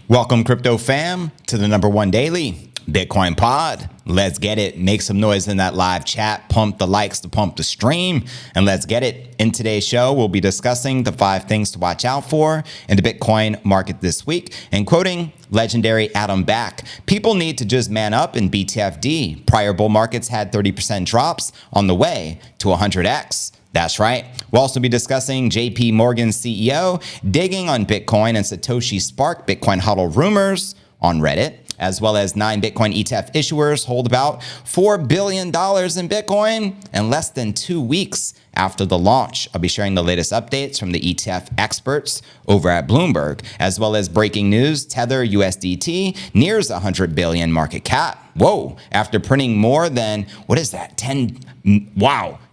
Welcome, crypto fam, to the #1 daily Bitcoin pod. Let's get it. Make some noise in that live chat. Pump the likes to pump the stream. And let's get it. In today's show, we'll be discussing the 5 things to watch out for in the Bitcoin market this week. And quoting legendary Adam Back, people need to just man up in BTFD. Prior bull markets had 30% drops on the way to 100x. That's right. We'll also be discussing JPMorgan CEO digging on Bitcoin and Satoshi spark Bitcoin hodl rumors on Reddit, as well as 9 Bitcoin ETF issuers hold about $4 billion in Bitcoin in less than 2 weeks after the launch. I'll be sharing the latest updates from the ETF experts over at Bloomberg, as well as breaking news. Tether USDT nears 100 billion market cap. Whoa, after printing more than,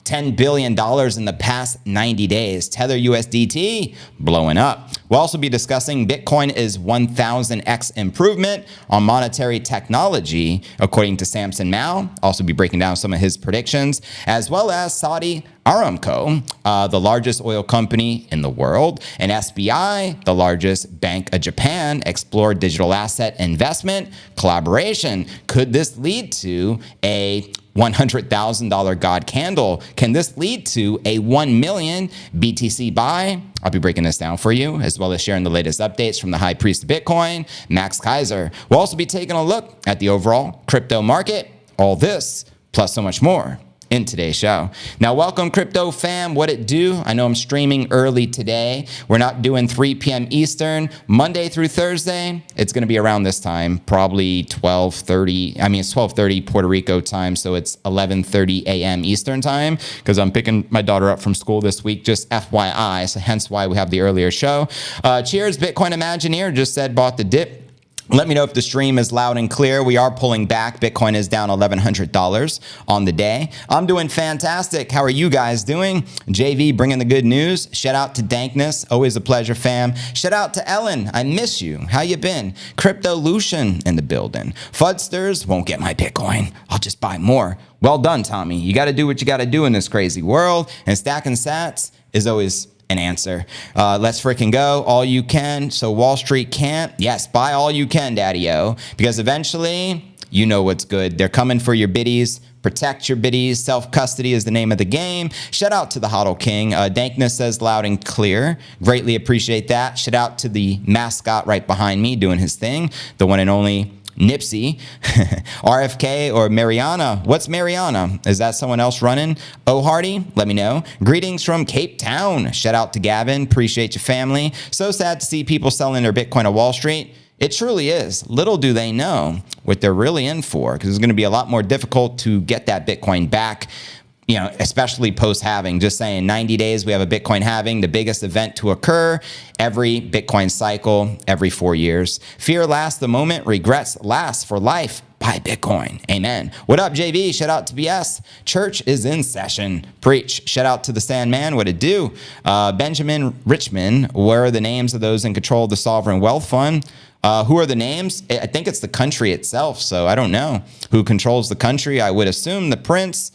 $10 billion in the past 90 days. Tether USDT blowing up. We'll also be discussing Bitcoin is 1000x improvement on monetary technology, according to Samson Mao. Also be breaking down some of his predictions, as well as Saudi Aramco, the largest oil company in the world, and SBI, the largest bank of Japan, explore digital asset investment collaboration. Could this lead to a $100,000 God candle? Can this lead to a 1 million BTC buy? I'll be breaking this down for you, as well as sharing the latest updates from the high priest of Bitcoin, Max Kaiser. We'll also be taking a look at the overall crypto market. All this, plus so much more, in today's show. Now, welcome, crypto fam. What it do? I know I'm streaming early today. We're not doing 3 p.m. Eastern, Monday through Thursday. It's going to be around this time, probably 12:30. I mean, it's 12:30 Puerto Rico time, so it's 11:30 a.m. Eastern time, because I'm picking my daughter up from school this week, just FYI, so hence why we have the earlier show. Cheers, Bitcoin Imagineer just said bought the dip. Let me know if the stream is loud and clear. We are pulling back. Bitcoin is down $1,100 on the day. I'm doing fantastic. How are you guys doing? JV bringing the good news. Shout out to Dankness. Always a pleasure, fam. Shout out to Ellen. I miss you. How you been? Cryptolution in the building. Fudsters won't get my Bitcoin. I'll just buy more. Well done, Tommy. You got to do what you got to do in this crazy world. And stacking sats is always an answer. Let's freaking go. All you can, so Wall Street can't. Yes, buy all you can, daddy-o, because eventually, you know what's good. They're coming for your biddies. Protect your biddies. Self-custody is the name of the game. Shout out to the hodl king. Dankness says loud and clear. Greatly appreciate that. Shout out to the mascot right behind me doing his thing. The one and only Nipsey. RFK or Mariana. What's Mariana? Is that someone else running? Oh, Hardy, let me know. Greetings from Cape Town. Shout out to Gavin. Appreciate your family. So sad to see people selling their Bitcoin at Wall Street. It truly is. Little do they know what they're really in for, because it's going to be a lot more difficult to get that Bitcoin back. You know, especially post-halving. Just saying, 90 days, we have a Bitcoin halving, the biggest event to occur every Bitcoin cycle, every 4 years. Fear lasts the moment, regrets last for life. Buy Bitcoin. Amen. What up, JV? Shout out to BS. Church is in session. Preach. Shout out to the Sandman. What it do? Benjamin Richmond. Where are the names of those in control of the Sovereign Wealth Fund? Who are the names? I think it's the country itself, so I don't know who controls the country. I would assume the prince,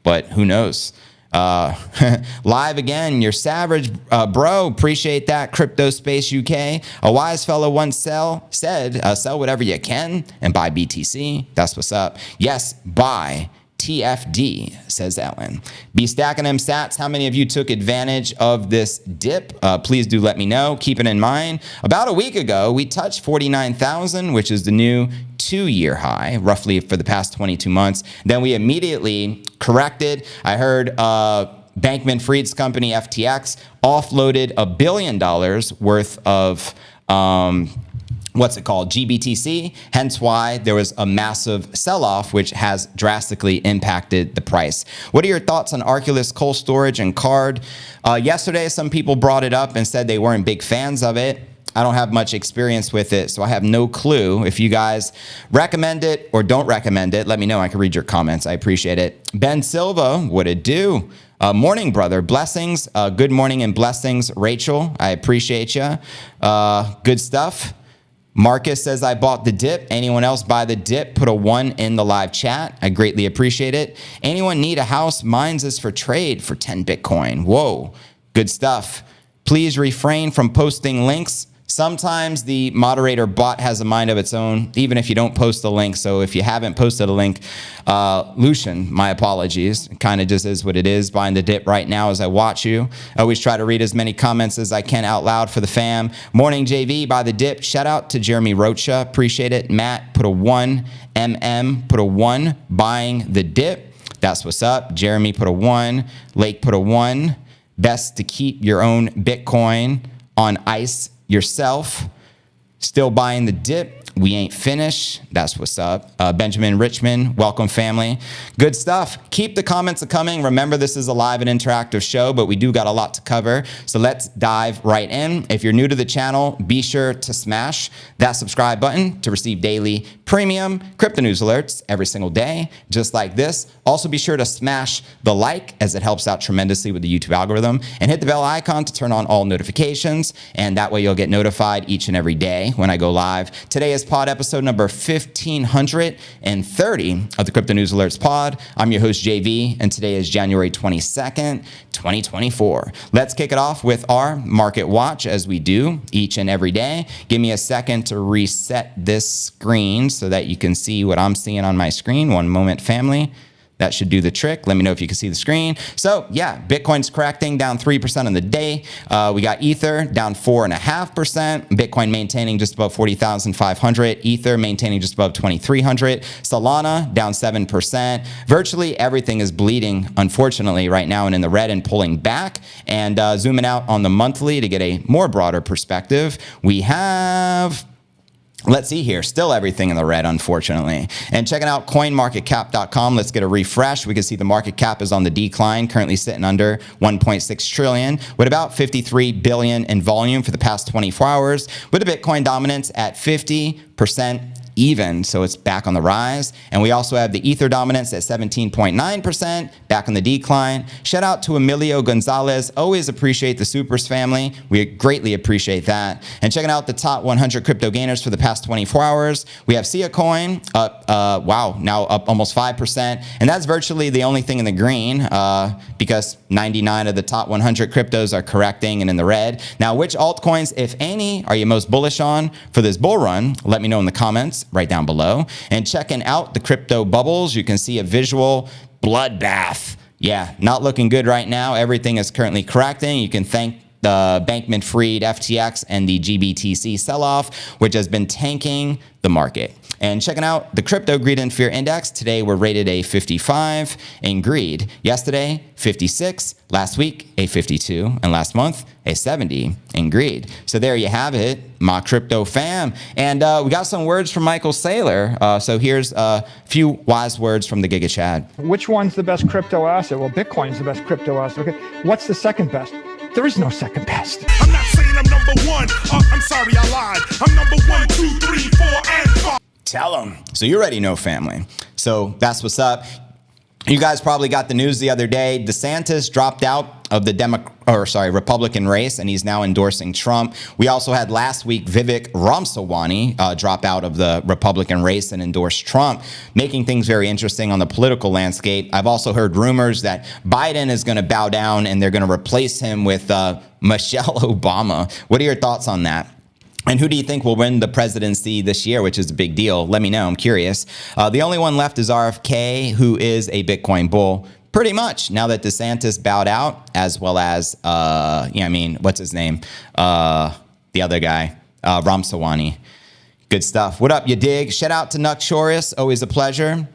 but who knows? Live again, you're savage, bro. Appreciate that. Crypto Space UK. A wise fellow once said, sell whatever you can and buy BTC. That's what's up. Yes, buy TFD, says Ellen. Be stacking them sats. How many of you took advantage of this dip? Please do let me know. Keep it in mind. About a week ago, we touched 49,000, which is the new 2-year high, roughly for the past 22 months. Then we immediately corrected. I heard Bankman-Fried's company, FTX, offloaded $1 billion worth of GBTC, hence why there was a massive sell-off, which has drastically impacted the price. What are your thoughts on Arculus cold storage and card? Yesterday, some people brought it up and said they weren't big fans of it. I don't have much experience with it, so I have no clue. If you guys recommend it or don't recommend it, let me know. I can read your comments. I appreciate it. Ben Silva, what it do? Morning, brother. Blessings. Good morning and blessings, Rachel. I appreciate you. Good stuff. Marcus says, I bought the dip. Anyone else buy the dip? Put a 1 in the live chat. I greatly appreciate it. Anyone need a house? Mine's is for trade for 10 Bitcoin. Whoa, good stuff. Please refrain from posting links Sometimes the moderator bot has a mind of its own, even if you don't post the link. So if you haven't posted a link, Lucian, my apologies. It kind of just is what it is. Buying the dip right now as I watch you. I always try to read as many comments as I can out loud for the fam. Morning JV, buy the dip. Shout out to Jeremy Rocha. Appreciate it. Matt put a 1. MM put a 1. Buying the dip. That's what's up. Jeremy put a 1. Lake put a 1. Best to keep your own Bitcoin on ice yourself. Still buying the dip. We ain't finished. That's what's up. Benjamin Richmond, welcome family. Good stuff. Keep the comments coming. Remember, this is a live and interactive show, but we do got a lot to cover. So let's dive right in. If you're new to the channel, be sure to smash that subscribe button to receive daily premium crypto news alerts every single day, just like this. Also be sure to smash the like as it helps out tremendously with the YouTube algorithm, and hit the bell icon to turn on all notifications. And that way you'll get notified each and every day when I go live. Today is pod episode number 1530 of the Crypto News Alerts pod. I'm your host JV, and today is January 22nd, 2024. Let's kick it off with our market watch, as we do each and every day. Give me a second to reset this screen so that you can see what I'm seeing on my screen. One moment, family. That should do the trick. Let me know if you can see the screen. So yeah, Bitcoin's correcting, down 3% on the day. We got Ether down 4.5%. Bitcoin maintaining just above 40,500. Ether maintaining just above 2,300. Solana down 7%. Virtually everything is bleeding, unfortunately, right now and in the red and pulling back. And zooming out on the monthly to get a more broader perspective, we have... Let's see here, still everything in the red, unfortunately. And checking out coinmarketcap.com, let's get a refresh. We can see the market cap is on the decline, currently sitting under 1.6 trillion, with about 53 billion in volume for the past 24 hours, with the Bitcoin dominance at 50% even, so it's back on the rise. And we also have the Ether dominance at 17.9%, back on the decline. Shout out to Emilio Gonzalez. Always appreciate the supers, family. We greatly appreciate that. And checking out the top 100 crypto gainers for the past 24 hours, we have Sia Coin up, now up almost 5%. And that's virtually the only thing in the green, because 99 of the top 100 cryptos are correcting and in the red. Now, which altcoins, if any, are you most bullish on for this bull run? Let me know in the comments right down below. And checking out the crypto bubbles, you can see a visual bloodbath. Yeah, not looking good right now. Everything is currently correcting. You can thank the Bankman-Fried FTX and the GBTC sell-off, which has been tanking the market. And checking out the Crypto Greed and Fear Index, today we're rated a 55 in greed. Yesterday, 56. Last week, a 52. And last month, a 70 in greed. So there you have it, my crypto fam. And we got some words from Michael Saylor. So here's a few wise words from the Giga Chad. Which one's the best crypto asset? Well, Bitcoin's the best crypto asset. Okay. What's the second best? There is no second best. I'm not saying I'm number one. I'm sorry, I lied. I'm number 1, 2, 3, 4, and 5. Tell them. So you already know, family. So that's what's up. You guys probably got the news the other day. DeSantis dropped out of the Republican race, and he's now endorsing Trump. We also had last week Vivek Ramaswamy drop out of the Republican race and endorse Trump, making things very interesting on the political landscape. I've also heard rumors that Biden is going to bow down and they're going to replace him with Michelle Obama. What are your thoughts on that? And who do you think will win the presidency this year, which is a big deal? Let me know. I'm curious. The only one left is RFK, who is a Bitcoin bull. Pretty much, now that DeSantis bowed out, as well as, what's his name? The other guy, Ramaswamy. Good stuff. What up, you dig? Shout out to Nuxorius. Always a pleasure.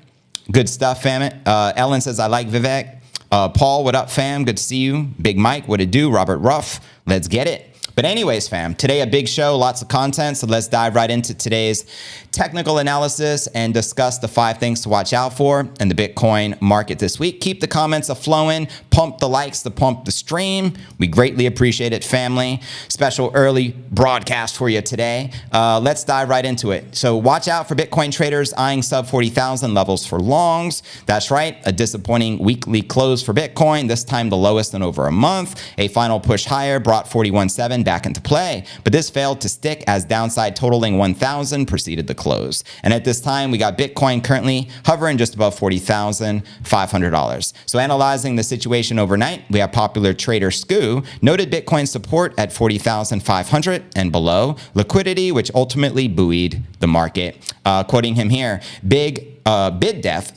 Good stuff, fam. Ellen says, I like Vivek. Paul, what up, fam? Good to see you. Big Mike, what it do? Robert Ruff, let's get it. But anyways, fam, today a big show, lots of content. So let's dive right into today's technical analysis and discuss the 5 things to watch out for in the Bitcoin market this week. Keep the comments a-flowing, pump the likes to pump the stream. We greatly appreciate it, family. Special early broadcast for you today. Let's dive right into it. So watch out for Bitcoin traders eyeing sub 40,000 levels for longs. That's right, a disappointing weekly close for Bitcoin, this time the lowest in over a month. A final push higher brought 41.7 back into play, but this failed to stick as downside totaling 1,000 preceded the close. And at this time, we got Bitcoin currently hovering just above $40,500. So analyzing the situation overnight, we have popular trader Scoo noted Bitcoin support at 40,500 and below, liquidity which ultimately buoyed the market. Quoting him here, bid depth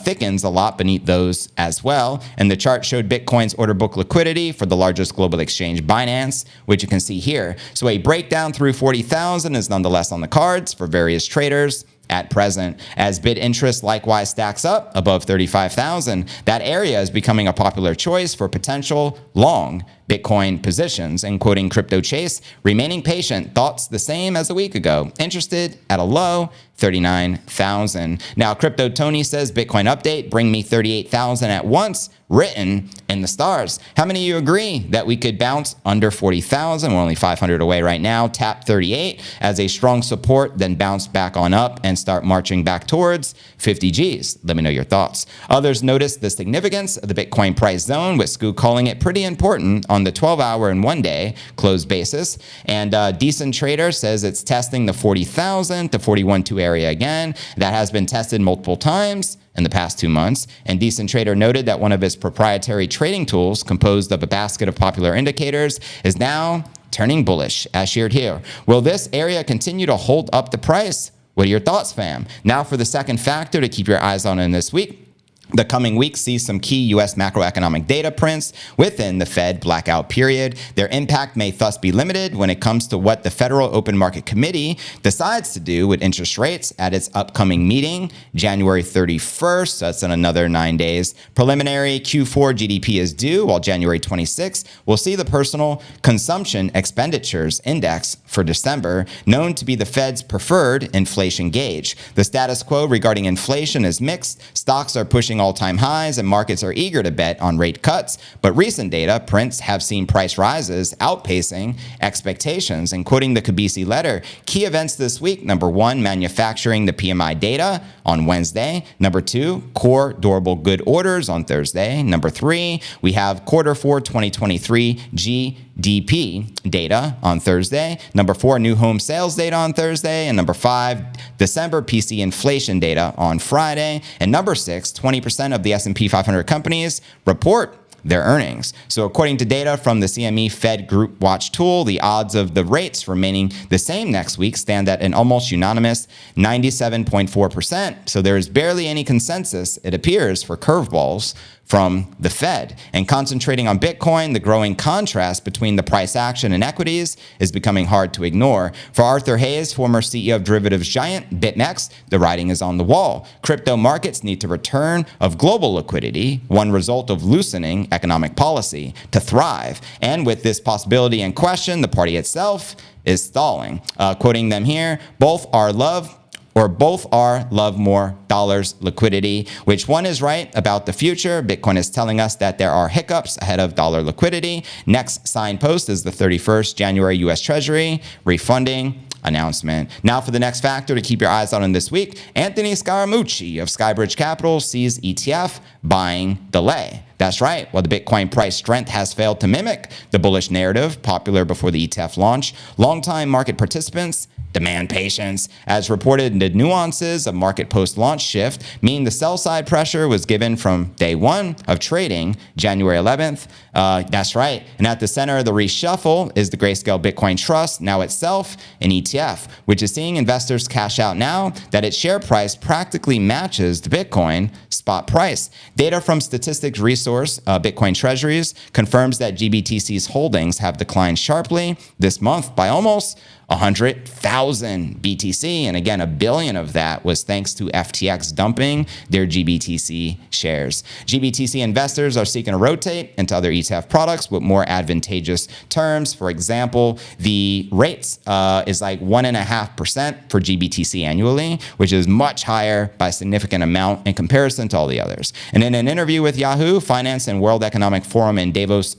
thickens a lot beneath those as well. And the chart showed Bitcoin's order book liquidity for the largest global exchange, Binance, which you can see here. So a breakdown through 40,000 is nonetheless on the cards for various traders at present. As bid interest likewise stacks up above 35,000, that area is becoming a popular choice for potential long Bitcoin positions. And quoting Crypto Chase, remaining patient, thoughts the same as a week ago. Interested at a low, 39,000. Now, Crypto Tony says, Bitcoin update, bring me 38,000 at once, written in the stars. How many of you agree that we could bounce under 40,000? We're only 500 away right now. Tap 38 as a strong support, then bounce back on up and start marching back towards 50 Gs. Let me know your thoughts. Others notice the significance of the Bitcoin price zone, with Scoo calling it pretty important on the 12-hour and one-day close basis. And Decent Trader says it's testing the 40,000 to 41.2 area again. That has been tested multiple times in the past 2 months. And Decent Trader noted that one of his proprietary trading tools, composed of a basket of popular indicators, is now turning bullish, as shared here. Will this area continue to hold up the price? What are your thoughts, fam? Now for the second factor to keep your eyes on in this week. The coming week sees some key U.S. macroeconomic data prints within the Fed blackout period. Their impact may thus be limited when it comes to what the Federal Open Market Committee decides to do with interest rates at its upcoming meeting, January 31st. So that's in another 9 days. Preliminary Q4 GDP is due, while January 26th will see the personal consumption expenditures index for December, known to be the Fed's preferred inflation gauge. The status quo regarding inflation is mixed. Stocks are pushing all-time highs and markets are eager to bet on rate cuts, but recent data prints have seen price rises outpacing expectations. And quoting the Kabisi letter, key events this week: number one, manufacturing, the PMI data on Wednesday. Number two, core durable good orders on Thursday. Number three, we have Q4 2023 GDP data on Thursday. Number four, new home sales data on Thursday. And number five, December PC inflation data on Friday. And number six, 20% of the S&P 500 companies report their earnings. So according to data from the CME Fed Group Watch tool, the odds of the rates remaining the same next week stand at an almost unanimous 97.4%. So there is barely any consensus, it appears, for curveballs from the Fed. And concentrating on Bitcoin, the growing contrast between the price action and equities is becoming hard to ignore. For Arthur Hayes, former CEO of derivatives giant BitMEX, the writing is on the wall. Crypto markets need a return of global liquidity, one result of loosening economic policy, to thrive. And with this possibility in question, the party itself is stalling. Quoting them here, both are love more dollars liquidity. Which one is right about the future? Bitcoin is telling us that there are hiccups ahead of dollar liquidity. Next signpost is the 31st January U.S. Treasury refunding announcement. Now for the next factor to keep your eyes on in this week, Anthony Scaramucci of Skybridge Capital sees ETF buying delay. That's right. While the Bitcoin price strength has failed to mimic the bullish narrative popular before the ETF launch, longtime market participants demand patience. As reported, the nuances of market post-launch shift mean the sell-side pressure was given from day one of trading, January 11th. That's right. And at the center of the reshuffle is the Grayscale Bitcoin Trust, now itself an ETF, which is seeing investors cash out now that its share price practically matches the Bitcoin spot price. Data from statistics resource, Bitcoin Treasuries, confirms that GBTC's holdings have declined sharply this month by almost 100,000 BTC. And again, 1 billion of that was thanks to FTX dumping their GBTC shares. GBTC investors are seeking to rotate into other ETF products with more advantageous terms. For example, the rates is like 1.5% for GBTC annually, which is much higher by a significant amount in comparison to all the others. And in an interview with Yahoo Finance and World Economic Forum in Davos,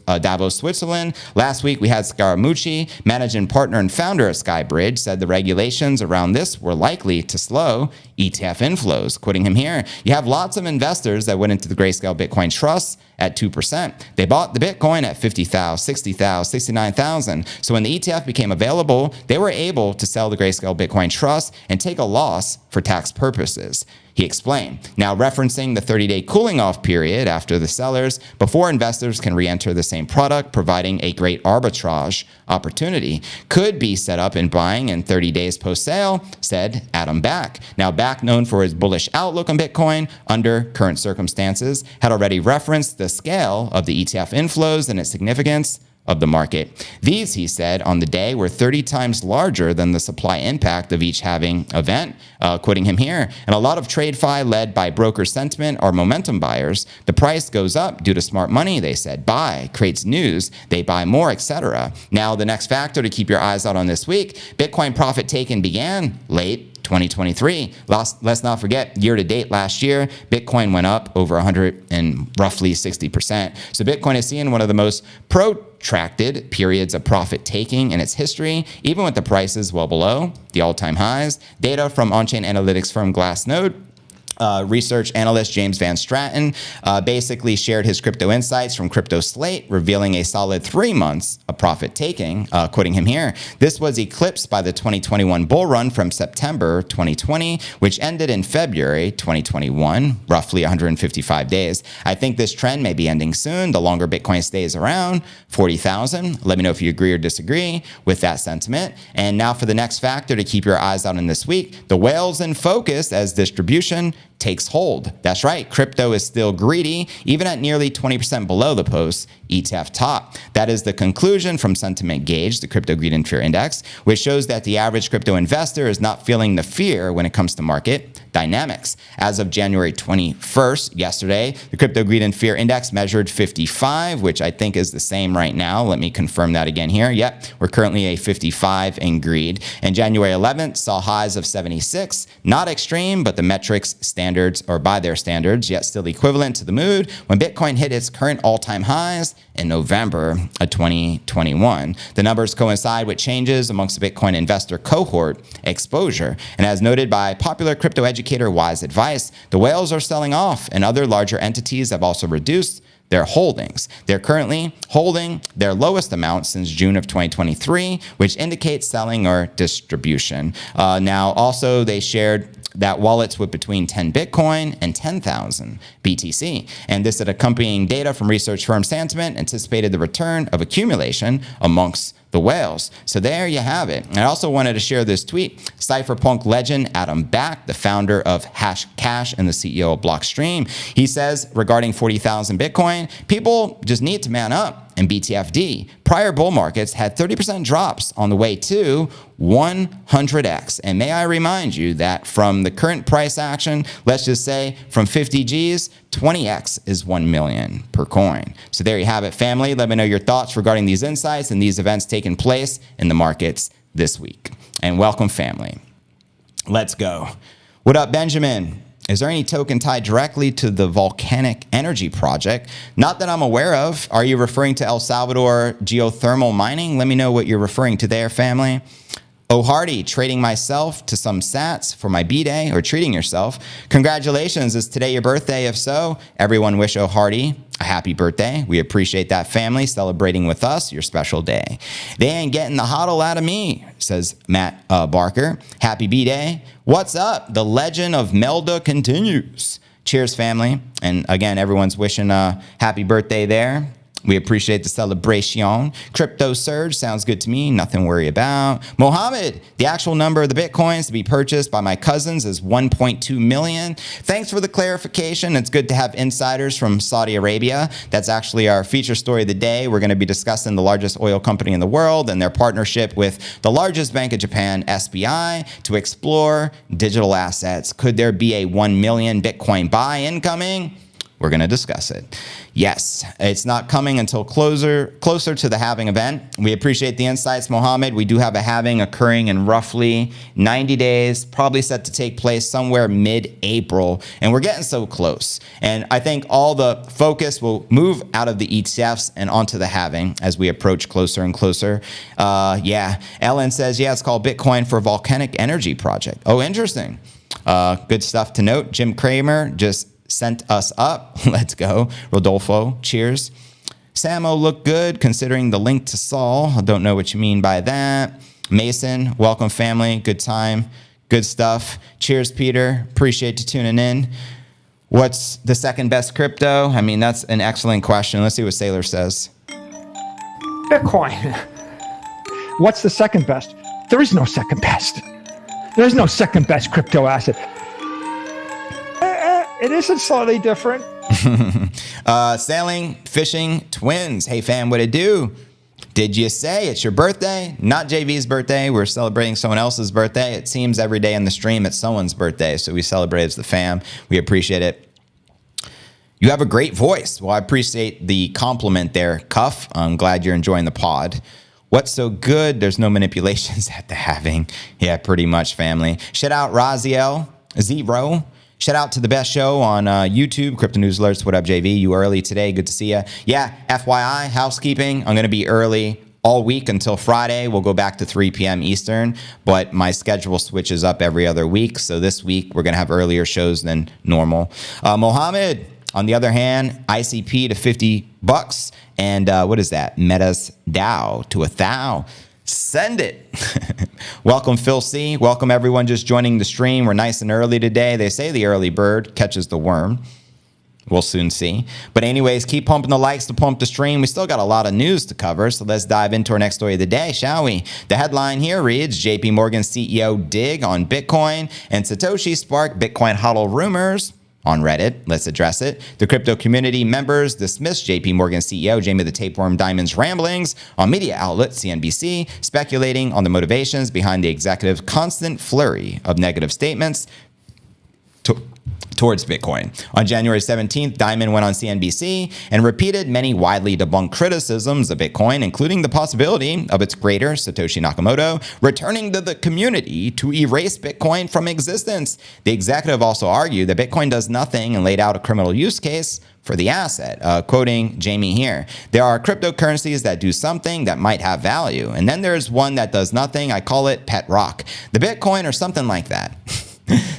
Switzerland, last week we had Scaramucci, managing partner and founder at Sky Bridge, said the regulations around this were likely to slow ETF inflows. Quoting him here, you have lots of investors that went into the Grayscale Bitcoin Trust at 2%. They bought the Bitcoin at 50,000, 60,000, 69,000. So when the ETF became available, they were able to sell the Grayscale Bitcoin Trust and take a loss for tax purposes, he explained. Now, referencing the 30-day cooling off period after the sellers, before investors can re-enter the same product, providing a great arbitrage opportunity, could be set up in buying in 30 days post-sale, said Adam Back. Now, Back, known for his bullish outlook on Bitcoin under current circumstances, had already referenced the scale of the ETF inflows and its significance of the market. These, he said, on the day were 30 times larger than the supply impact of each halving event, quoting him here. And a lot of TradeFi led by broker sentiment are momentum buyers. The price goes up due to smart money, they said. Buy, creates news, they buy more, etc. Now, the next factor to keep your eyes out on this week, Bitcoin profit taking began late 2023. Let's not forget, year to date last year, Bitcoin went up over 100 and roughly 60%. So Bitcoin is seeing one of the most protracted periods of profit taking in its history, even with the prices well below the all-time highs. Data from on-chain analytics firm Glassnode, research analyst James Van Straten basically shared his crypto insights from Crypto Slate, revealing a solid 3 months of profit taking, quoting him here. This was eclipsed by the 2021 bull run from September 2020, which ended in February 2021, roughly 155 days. I think this trend may be ending soon. The longer Bitcoin stays around 40,000. Let me know if you agree or disagree with that sentiment. And now for the next factor to keep your eyes out on this week, the whales in focus as distribution takes hold. That's right, crypto is still greedy, even at nearly 20% below the post ETF top. That is the conclusion from Sentiment Gauge, the Crypto Greed and Fear Index, which shows that the average crypto investor is not feeling the fear when it comes to market dynamics. As of January 21st, yesterday, the Crypto Greed and Fear Index measured 55, which I think is the same right now. Let me confirm that again here. Yep, we're currently a 55 in greed. And January 11th saw highs of 76, not extreme, but the metrics standards, or by their standards, yet still equivalent to the mood when Bitcoin hit its current all-time highs in November of 2021. The numbers coincide with changes amongst the Bitcoin investor cohort exposure. And as noted by popular crypto educator Wise Advice, the whales are selling off and other larger entities have also reduced their holdings. They're currently holding their lowest amount since June of 2023, which indicates selling or distribution. Now, also they shared that wallets with between 10 Bitcoin and 10,000 BTC. And this accompanying data from research firm Santiment anticipated the return of accumulation amongst the whales. So there you have it. And I also wanted to share this tweet. Cypherpunk legend Adam Back, the founder of Hashcash and the CEO of Blockstream, he says regarding 40,000 Bitcoin, people just need to man up and BTFD. Prior bull markets had 30% drops on the way to 100x. And may I remind you that from the current price action, let's just say from 50 Gs, 20x is 1 million per coin. So there you have it, family. Let me know your thoughts regarding these insights and these events taking place in the markets this week. And welcome, family. Let's go. What up, Benjamin? Is there any token tied directly to the volcanic energy project? Not that I'm aware of. Are you referring to El Salvador geothermal mining? Let me know what you're referring to there, family. Oh, Hardy, trading myself to some sats for my B-Day, or treating yourself. Congratulations, is today your birthday? If so, everyone wish Oh Hardy a happy birthday. We appreciate that, family, celebrating with us your special day. They ain't getting the hodl out of me, says Matt Barker. Happy B-Day. What's up? The legend of Melda continues. Cheers, family. And again, everyone's wishing a happy birthday there. We appreciate the celebration. Crypto surge sounds good to me. Nothing to worry about. Mohammed, the actual number of the Bitcoins to be purchased by my cousins is 1.2 million. Thanks for the clarification. It's good to have insiders from Saudi Arabia. That's actually our feature story of the day. We're going to be discussing the largest oil company in the world and their partnership with the largest bank of Japan, SBI, to explore digital assets. Could there be a 1 million Bitcoin buy incoming? we're going to discuss it. Yes, it's not coming until closer to the halving event. We appreciate the insights, Mohammed. We do have a halving occurring in roughly 90 days, probably set to take place somewhere mid-April, and we're getting so close. And I think all the focus will move out of the ETFs and onto the halving as we approach closer and closer. Yeah, Ellen says, yeah, it's called Bitcoin for Volcanic Energy Project. Oh, interesting. Good stuff to note. Jim Kramer just sent us up. Let's go. Rodolfo, cheers. Samo looked good considering the link to Saul. I don't know what you mean by that. Mason, welcome family. Good time. Good stuff. Cheers, Peter. Appreciate you tuning in. What's the second best crypto? I mean, that's an excellent question. Let's see what Sailor says. Bitcoin. What's the second best? There is no second best. There's no second best crypto asset. It isn't slightly different. Sailing, fishing, twins. Hey fam, what it do? Did you say it's your birthday? Not JV's birthday. We're celebrating someone else's birthday. It seems every day in the stream it's someone's birthday. So we celebrate as the fam. We appreciate it. You have a great voice. Well, I appreciate the compliment there, Cuff. I'm glad you're enjoying the pod. What's so good? There's no manipulations at the halving. Yeah, pretty much, family. Shout out Raziel, Zero. Shout out to the best show on YouTube, Crypto News Alerts. What up, JV? You early today. Good to see you. Yeah, FYI, housekeeping. I'm going to be early all week until Friday. We'll go back to 3 p.m. Eastern, but my schedule switches up every other week. So this week, we're going to have earlier shows than normal. Mohammed, on the other hand, ICP to $50. And what is that? Meta's DAO to 1,000. Send it. Welcome, Phil C. Welcome, everyone just joining the stream. We're nice and early today. They say the early bird catches the worm. We'll soon see. But anyways, keep pumping the likes to pump the stream. We still got a lot of news to cover, so let's dive into our next story of the day, shall we? The headline here reads, JPMorgan CEO dig on Bitcoin and Satoshi spark Bitcoin hodl rumors. On Reddit, let's address it. The crypto community members dismissed JPMorgan CEO Jamie the Tapeworm Dimon's ramblings on media outlet CNBC, speculating on the motivations behind the executive's constant flurry of negative statements towards Bitcoin. On January 17th, Dimon went on CNBC and repeated many widely debunked criticisms of Bitcoin, including the possibility of its creator, Satoshi Nakamoto, returning to the community to erase Bitcoin from existence. The executive also argued that Bitcoin does nothing and laid out a criminal use case for the asset. Quoting Jamie here, there are cryptocurrencies that do something that might have value, and then there's one that does nothing. I call it pet rock. The Bitcoin or something like that.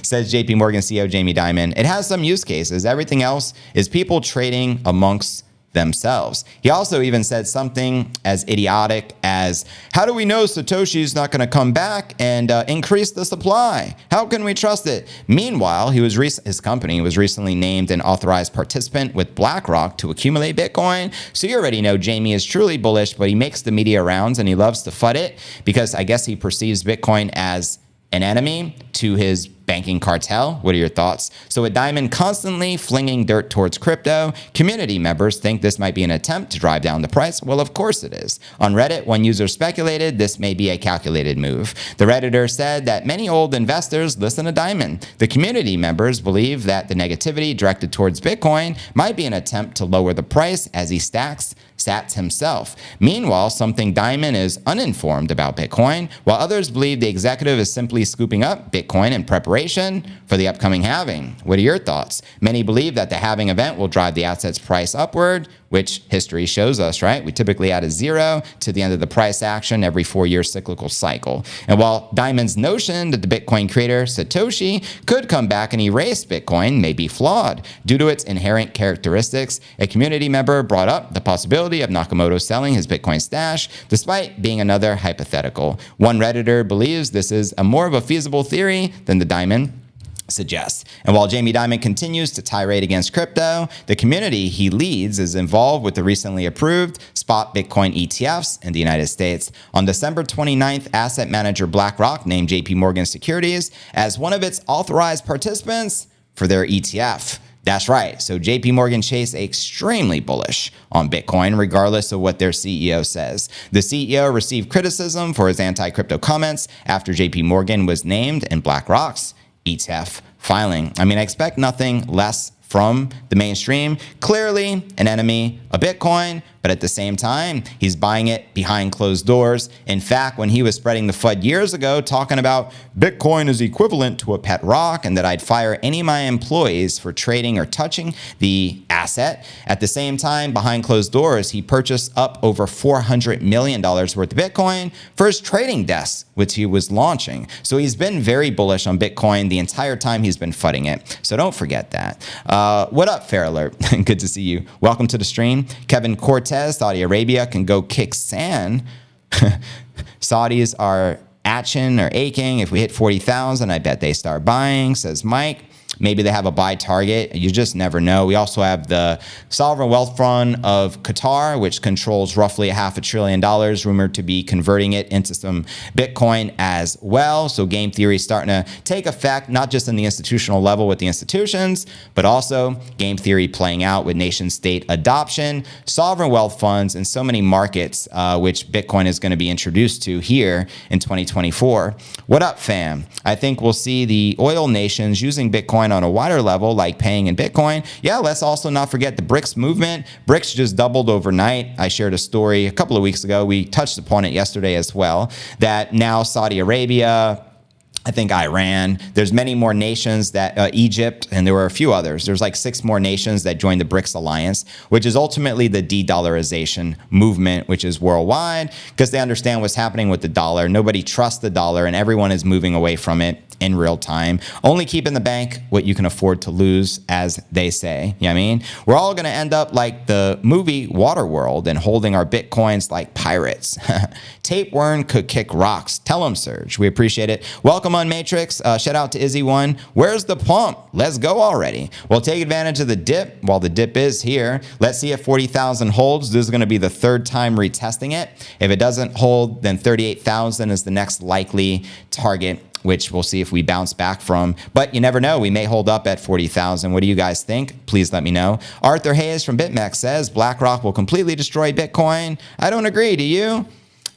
Says JPMorgan CEO Jamie Dimon. It has some use cases. Everything else is people trading amongst themselves. He also even said something as idiotic as, how do we know Satoshi's not going to come back and increase the supply? How can we trust it? Meanwhile, his company was recently named an authorized participant with BlackRock to accumulate Bitcoin. So you already know Jamie is truly bullish, but he makes the media rounds and he loves to FUD it because I guess he perceives Bitcoin as an enemy to his banking cartel. What are your thoughts? So with Dimon constantly flinging dirt towards crypto, community members think this might be an attempt to drive down the price. Well, of course it is. On Reddit, one user speculated this may be a calculated move. The Redditor said that many old investors listen to Dimon. The community members believe that the negativity directed towards Bitcoin might be an attempt to lower the price as he stacks sats himself. Meanwhile, some think Dimon is uninformed about Bitcoin, while others believe the executive is simply scooping up Bitcoin in preparation for the upcoming halving. What are your thoughts? Many believe that the halving event will drive the asset's price upward, which history shows us, right? We typically add a zero to the end of the price action every 4-year cyclical cycle. And while Dimon's notion that the Bitcoin creator, Satoshi, could come back and erase Bitcoin may be flawed due to its inherent characteristics, a community member brought up the possibility of Nakamoto selling his Bitcoin stash, despite being another hypothetical. One Redditor believes this is a more of a feasible theory than the Dimon suggests. And while Jamie Dimon continues to tirade against crypto, the community he leads is involved with the recently approved spot Bitcoin ETFs in the United States. On December 29th, asset manager BlackRock named JPMorgan Securities as one of its authorized participants for their ETF. That's right. So JPMorgan Chase extremely bullish on Bitcoin, regardless of what their CEO says. The CEO received criticism for his anti-crypto comments after JPMorgan was named in BlackRock's ETF filing. I mean, I expect nothing less from the mainstream. Clearly an enemy of Bitcoin, but at the same time, he's buying it behind closed doors. In fact, when he was spreading the FUD years ago, talking about Bitcoin is equivalent to a pet rock and that I'd fire any of my employees for trading or touching the asset, at the same time, behind closed doors, he purchased up over $400 million worth of Bitcoin for his trading desk, which he was launching. So he's been very bullish on Bitcoin the entire time he's been fudding it. So don't forget that. What up, Fair Alert? Good to see you. Welcome to the stream. Kevin Cortez, Saudi Arabia can go kick sand. Saudis are aching. If we hit 40,000, I bet they start buying, says Mike. Maybe they have a buy target. You just never know. We also have the sovereign wealth fund of Qatar, which controls roughly $500 billion, rumored to be converting it into some Bitcoin as well. So game theory is starting to take effect, not just in the institutional level with the institutions, but also game theory playing out with nation state adoption, sovereign wealth funds, and so many markets, which Bitcoin is going to be introduced to here in 2024. What up, fam? I think we'll see the oil nations using Bitcoin on a wider level, like paying in Bitcoin. Yeah, let's also not forget the BRICS movement. BRICS just doubled overnight. I shared a story a couple of weeks ago. We touched upon it yesterday as well, that now Saudi Arabia, I think Iran, there's many more nations that, Egypt, and there were a few others. There's like 6 more nations that joined the BRICS alliance, which is ultimately the de-dollarization movement, which is worldwide, because they understand what's happening with the dollar. Nobody trusts the dollar, and everyone is moving away from it in real time. Only keep in the bank what you can afford to lose, as they say. You know what I mean? We're all going to end up like the movie Waterworld and holding our Bitcoins like pirates. Tapeworm could kick rocks. Tell him, Serge. We appreciate it. Welcome on Matrix. Shout out to Izzy1. Where's the pump? Let's go already. We'll take advantage of the dip while the dip is here. Let's see if 40,000 holds. This is going to be the 3rd time retesting it. If it doesn't hold, then 38,000 is the next likely target, which we'll see if we bounce back from. But you never know. We may hold up at 40,000. What do you guys think? Please let me know. Arthur Hayes from BitMEX says BlackRock will completely destroy Bitcoin. I don't agree. Do you?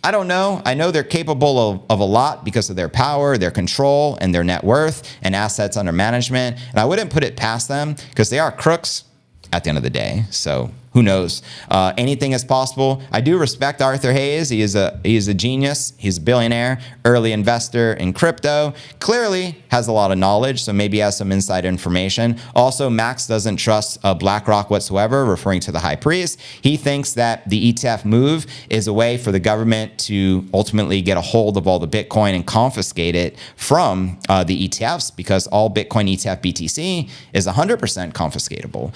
I don't know. I know they're capable of a lot because of their power, their control, and their net worth and assets under management. And I wouldn't put it past them because they are crooks at the end of the day. So who knows? Anything is possible. I do respect Arthur Hayes. He is a genius. He's a billionaire, early investor in crypto. Clearly has a lot of knowledge, so maybe has some inside information. Also, Max doesn't trust BlackRock whatsoever, referring to the high priest. He thinks that the ETF move is a way for the government to ultimately get a hold of all the Bitcoin and confiscate it from the ETFs, because all Bitcoin ETF BTC is 100% confiscatable.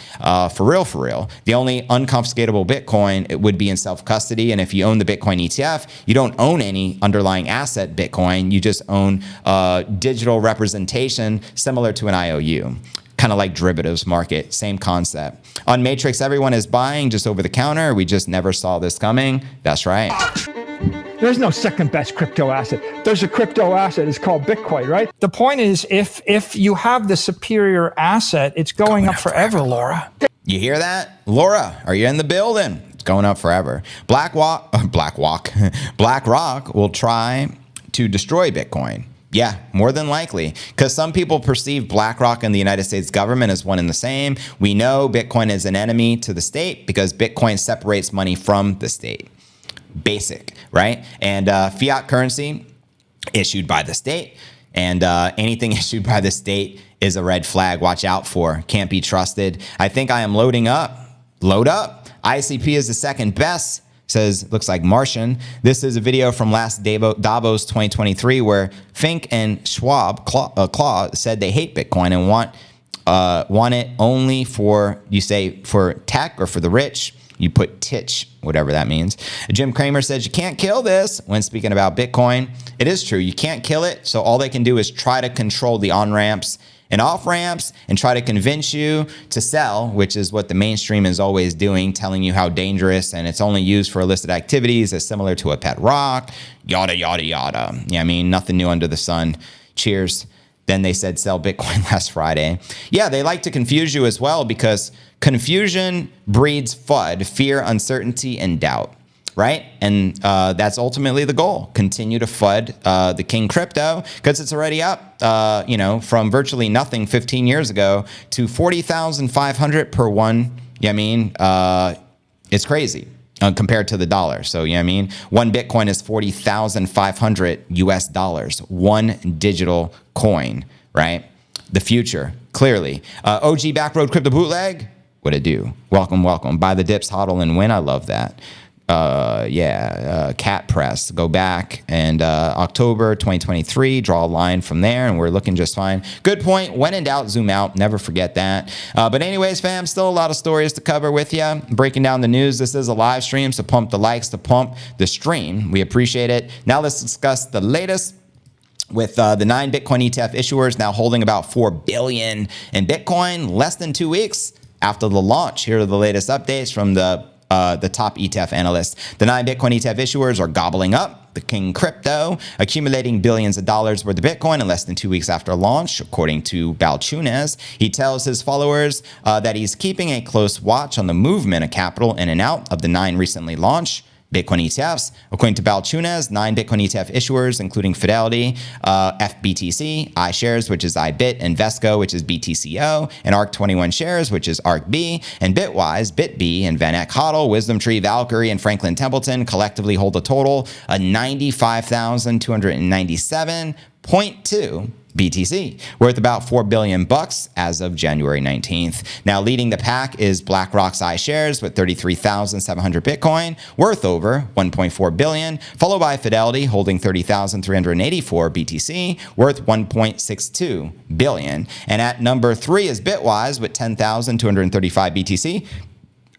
For real. The only unconfiscatable Bitcoin, it would be in self-custody. And if you own the Bitcoin ETF, you don't own any underlying asset Bitcoin. You just own digital representation similar to an IOU. Kind of like derivatives market, same concept. On Matrix, everyone is buying just over the counter. We just never saw this coming. That's right. There's no second best crypto asset. There's a crypto asset. It's called Bitcoin, right? The point is, if you have the superior asset, it's going up forever, Laura. You hear that? Laura, are you in the building? It's going up forever. BlackRock will try to destroy Bitcoin. Yeah, more than likely, because some people perceive BlackRock and the United States government as one and the same. We know Bitcoin is an enemy to the state because Bitcoin separates money from the state. Basic, right? And fiat currency issued by the state, and anything issued by the state is a red flag. Watch out for. Can't be trusted. I think I am loading up. Load up. ICP is the second best. Says, looks like Martian. This is a video from last Davos 2023 where Fink and Schwab, Claw, said they hate Bitcoin and want it only for, you say, for tech or for the rich. You put titch, whatever that means. Jim Cramer says you can't kill this when speaking about Bitcoin. It is true. You can't kill it. So all they can do is try to control the on-ramps and off-ramps and try to convince you to sell, which is what the mainstream is always doing, telling you how dangerous and it's only used for illicit activities, as similar to a pet rock, yada, yada, yada. Yeah, I mean, nothing new under the sun. Cheers. Then they said sell Bitcoin last Friday. Yeah, they like to confuse you as well because confusion breeds FUD, fear, uncertainty, and doubt. right? And that's ultimately the goal. Continue to FUD the king crypto because it's already up, from virtually nothing 15 years ago to 40,500 per one. It's crazy compared to the dollar. So, one Bitcoin is 40,500 US dollars, one digital coin, right? The future, clearly. OG Backroad Crypto Bootleg, what it do? Welcome, welcome. Buy the dips, hodl, and win. I love that. Cat Press. Go back and October 2023, draw a line from there, and we're looking just fine. Good point. When in doubt, zoom out. Never forget that. But anyways, fam, still a lot of stories to cover with you. Breaking down the news. This is a live stream, so pump the likes to pump the stream. We appreciate it. Now let's discuss the latest with the 9 Bitcoin ETF issuers now holding about 4 billion in Bitcoin, less than 2 weeks after the launch. Here are the latest updates from the top ETF analysts. The 9 Bitcoin ETF issuers are gobbling up the king crypto, accumulating billions of dollars worth of Bitcoin in less than 2 weeks after launch, according to Balchunas. He tells his followers that he's keeping a close watch on the movement of capital in and out of the 9 recently launched Bitcoin ETFs. According to Balchunas, 9 Bitcoin ETF issuers, including Fidelity, FBTC, iShares, which is iBit, Invesco, which is BTCO, and ARC21 Shares, which is ARCB, and Bitwise, BitB, and VanEck HODL, WisdomTree, Valkyrie, and Franklin Templeton collectively hold a total of 95,297.2 BTC, worth about $4 billion as of January 19th. Now leading the pack is BlackRock's iShares with 33,700 Bitcoin, worth over $1.4 billion, followed by Fidelity holding 30,384 BTC, worth $1.62 billion. And at number 3 is Bitwise with 10,235 BTC,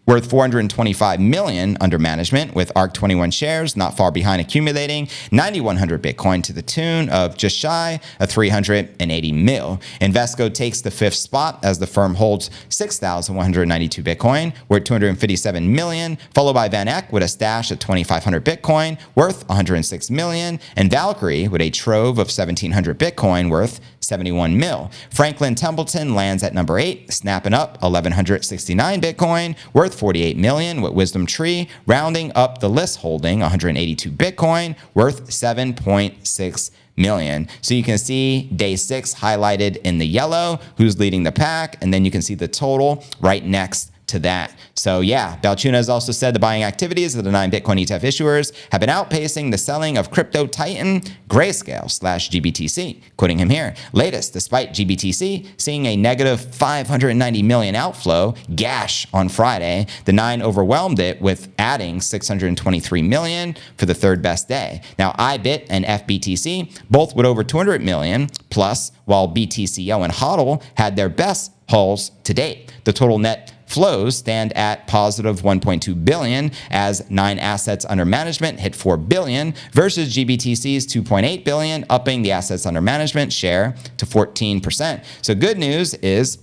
worth $425 million under management, with ARC21 Shares not far behind, accumulating 9,100 Bitcoin to the tune of just shy of 380 mil. Invesco takes the 5th spot as the firm holds 6,192 Bitcoin, worth $257 million, followed by VanEck with a stash of 2,500 Bitcoin, worth $106 million, and Valkyrie with a trove of 1,700 Bitcoin, worth 71 mil. Franklin Templeton lands at number 8, snapping up 1,169 Bitcoin, worth 48 million, with WisdomTree rounding up the list, holding 182 Bitcoin, worth 7.6 million. So you can see day 6 highlighted in the yellow, who's leading the pack, and then you can see the total right next to that. So yeah, Balchunas also said the buying activities of the 9 Bitcoin ETF issuers have been outpacing the selling of crypto titan Grayscale/GBTC. Quoting him here, latest, despite GBTC seeing a negative 590 million outflow gash on Friday, the 9 overwhelmed it with adding 623 million for the 3rd best day. Now iBit and FBTC both with over 200 million plus, while BTCO and HODL had their best hauls to date. The total net flows stand at positive 1.2 billion as 9 assets under management hit 4 billion versus GBTC's 2.8 billion, upping the assets under management share to 14%. So good news is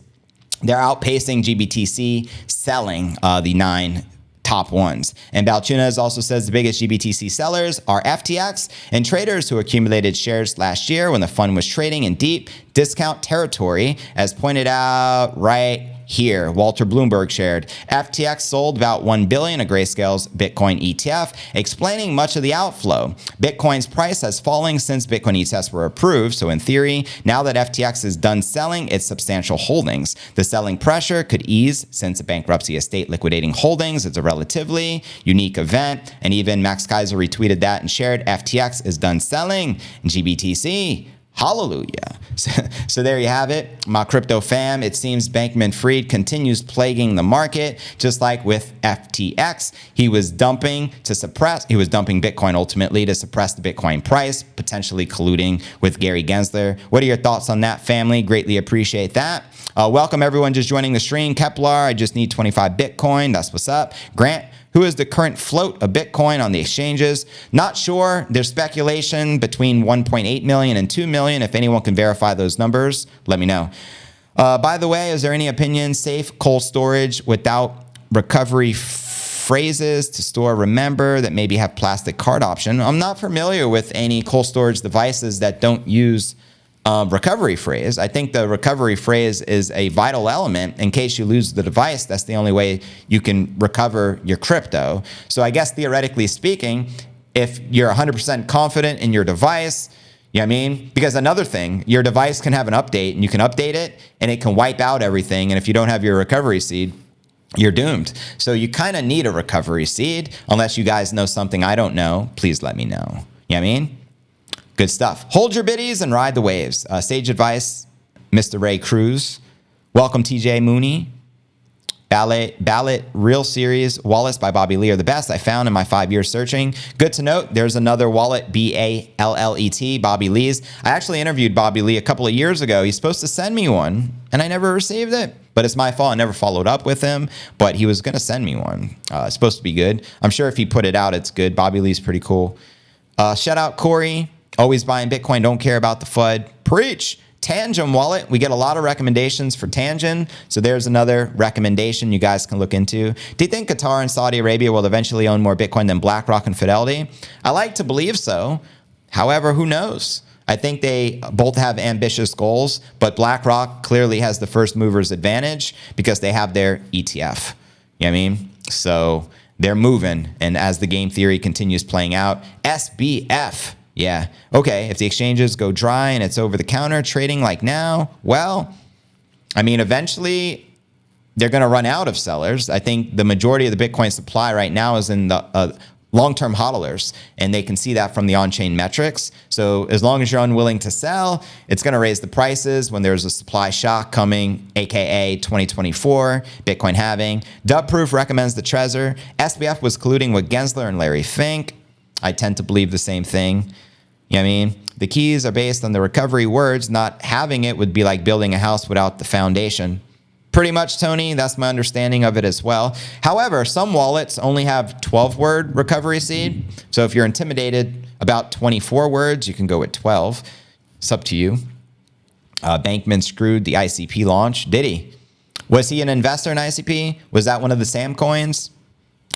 they're outpacing GBTC selling the 9 top ones. And Balchunas also says the biggest GBTC sellers are FTX and traders who accumulated shares last year when the fund was trading in deep discount territory, as pointed out right here. Walter Bloomberg shared FTX sold about 1 billion of Grayscale's Bitcoin ETF, explaining much of the outflow. Bitcoin's price has fallen since Bitcoin ETFs were approved, so in theory, now that FTX is done selling its substantial holdings, the selling pressure could ease since a bankruptcy estate liquidating holdings. It's a relatively unique event, and even Max Kaiser retweeted that and shared FTX is done selling GBTC. Hallelujah. So there you have it, my crypto fam. It seems Bankman-Fried continues plaguing the market, just like with FTX. He was dumping Bitcoin ultimately to suppress the Bitcoin price, potentially colluding with Gary Gensler. What are your thoughts on that, family? Greatly appreciate that. Welcome everyone just joining the stream. Kepler, I just need 25 Bitcoin. That's what's up. Grant, who is the current float of Bitcoin on the exchanges? Not sure. There's speculation between 1.8 million and 2 million. If anyone can verify those numbers, let me know. By the way, is there any opinion safe cold storage without recovery phrases to store, remember, that maybe have plastic card option? I'm not familiar with any cold storage devices that don't use recovery phrase. I think the recovery phrase is a vital element in case you lose the device. That's the only way you can recover your crypto. So I guess theoretically speaking, if you're 100% confident in your device, you know what I mean? Because another thing, your device can have an update and you can update it and it can wipe out everything. And if you don't have your recovery seed, you're doomed. So you kind of need a recovery seed. Unless you guys know something I don't know, please let me know. You know what I mean? Good stuff. Hold your biddies and ride the waves. Sage advice, Mr. Ray Cruz. Welcome, TJ Mooney. Ballot Real Series wallets by Bobby Lee are the best I found in my 5 years searching. Good to note, there's another wallet, BALLET, Bobby Lee's. I actually interviewed Bobby Lee a couple of years ago. He's supposed to send me one, and I never received it. But it's my fault. I never followed up with him, but he was going to send me one. It's supposed to be good. I'm sure if he put it out, it's good. Bobby Lee's pretty cool. Shout out Corey. Always buying Bitcoin. Don't care about the FUD. Preach. Tangent wallet. We get a lot of recommendations for Tangent. So there's another recommendation you guys can look into. Do you think Qatar and Saudi Arabia will eventually own more Bitcoin than BlackRock and Fidelity? I like to believe so. However, who knows? I think they both have ambitious goals, but BlackRock clearly has the first mover's advantage because they have their ETF. You know what I mean? So they're moving. And as the game theory continues playing out, SBF. Yeah. Okay. If the exchanges go dry and it's over the counter trading like now, well, I mean, eventually they're going to run out of sellers. I think the majority of the Bitcoin supply right now is in the long-term hodlers, and they can see that from the on-chain metrics. So as long as you're unwilling to sell, it's going to raise the prices when there's a supply shock coming, aka 2024, Bitcoin halving. Dubproof recommends the Trezor. SBF was colluding with Gensler and Larry Fink. I tend to believe the same thing. You know what I mean? The keys are based on the recovery words. Not having it would be like building a house without the foundation. Pretty much, Tony. That's my understanding of it as well. However, some wallets only have 12-word recovery seed. So if you're intimidated about 24 words, you can go with 12. It's up to you. Bankman screwed the ICP launch. Did he? Was he an investor in ICP? Was that one of the Sam coins?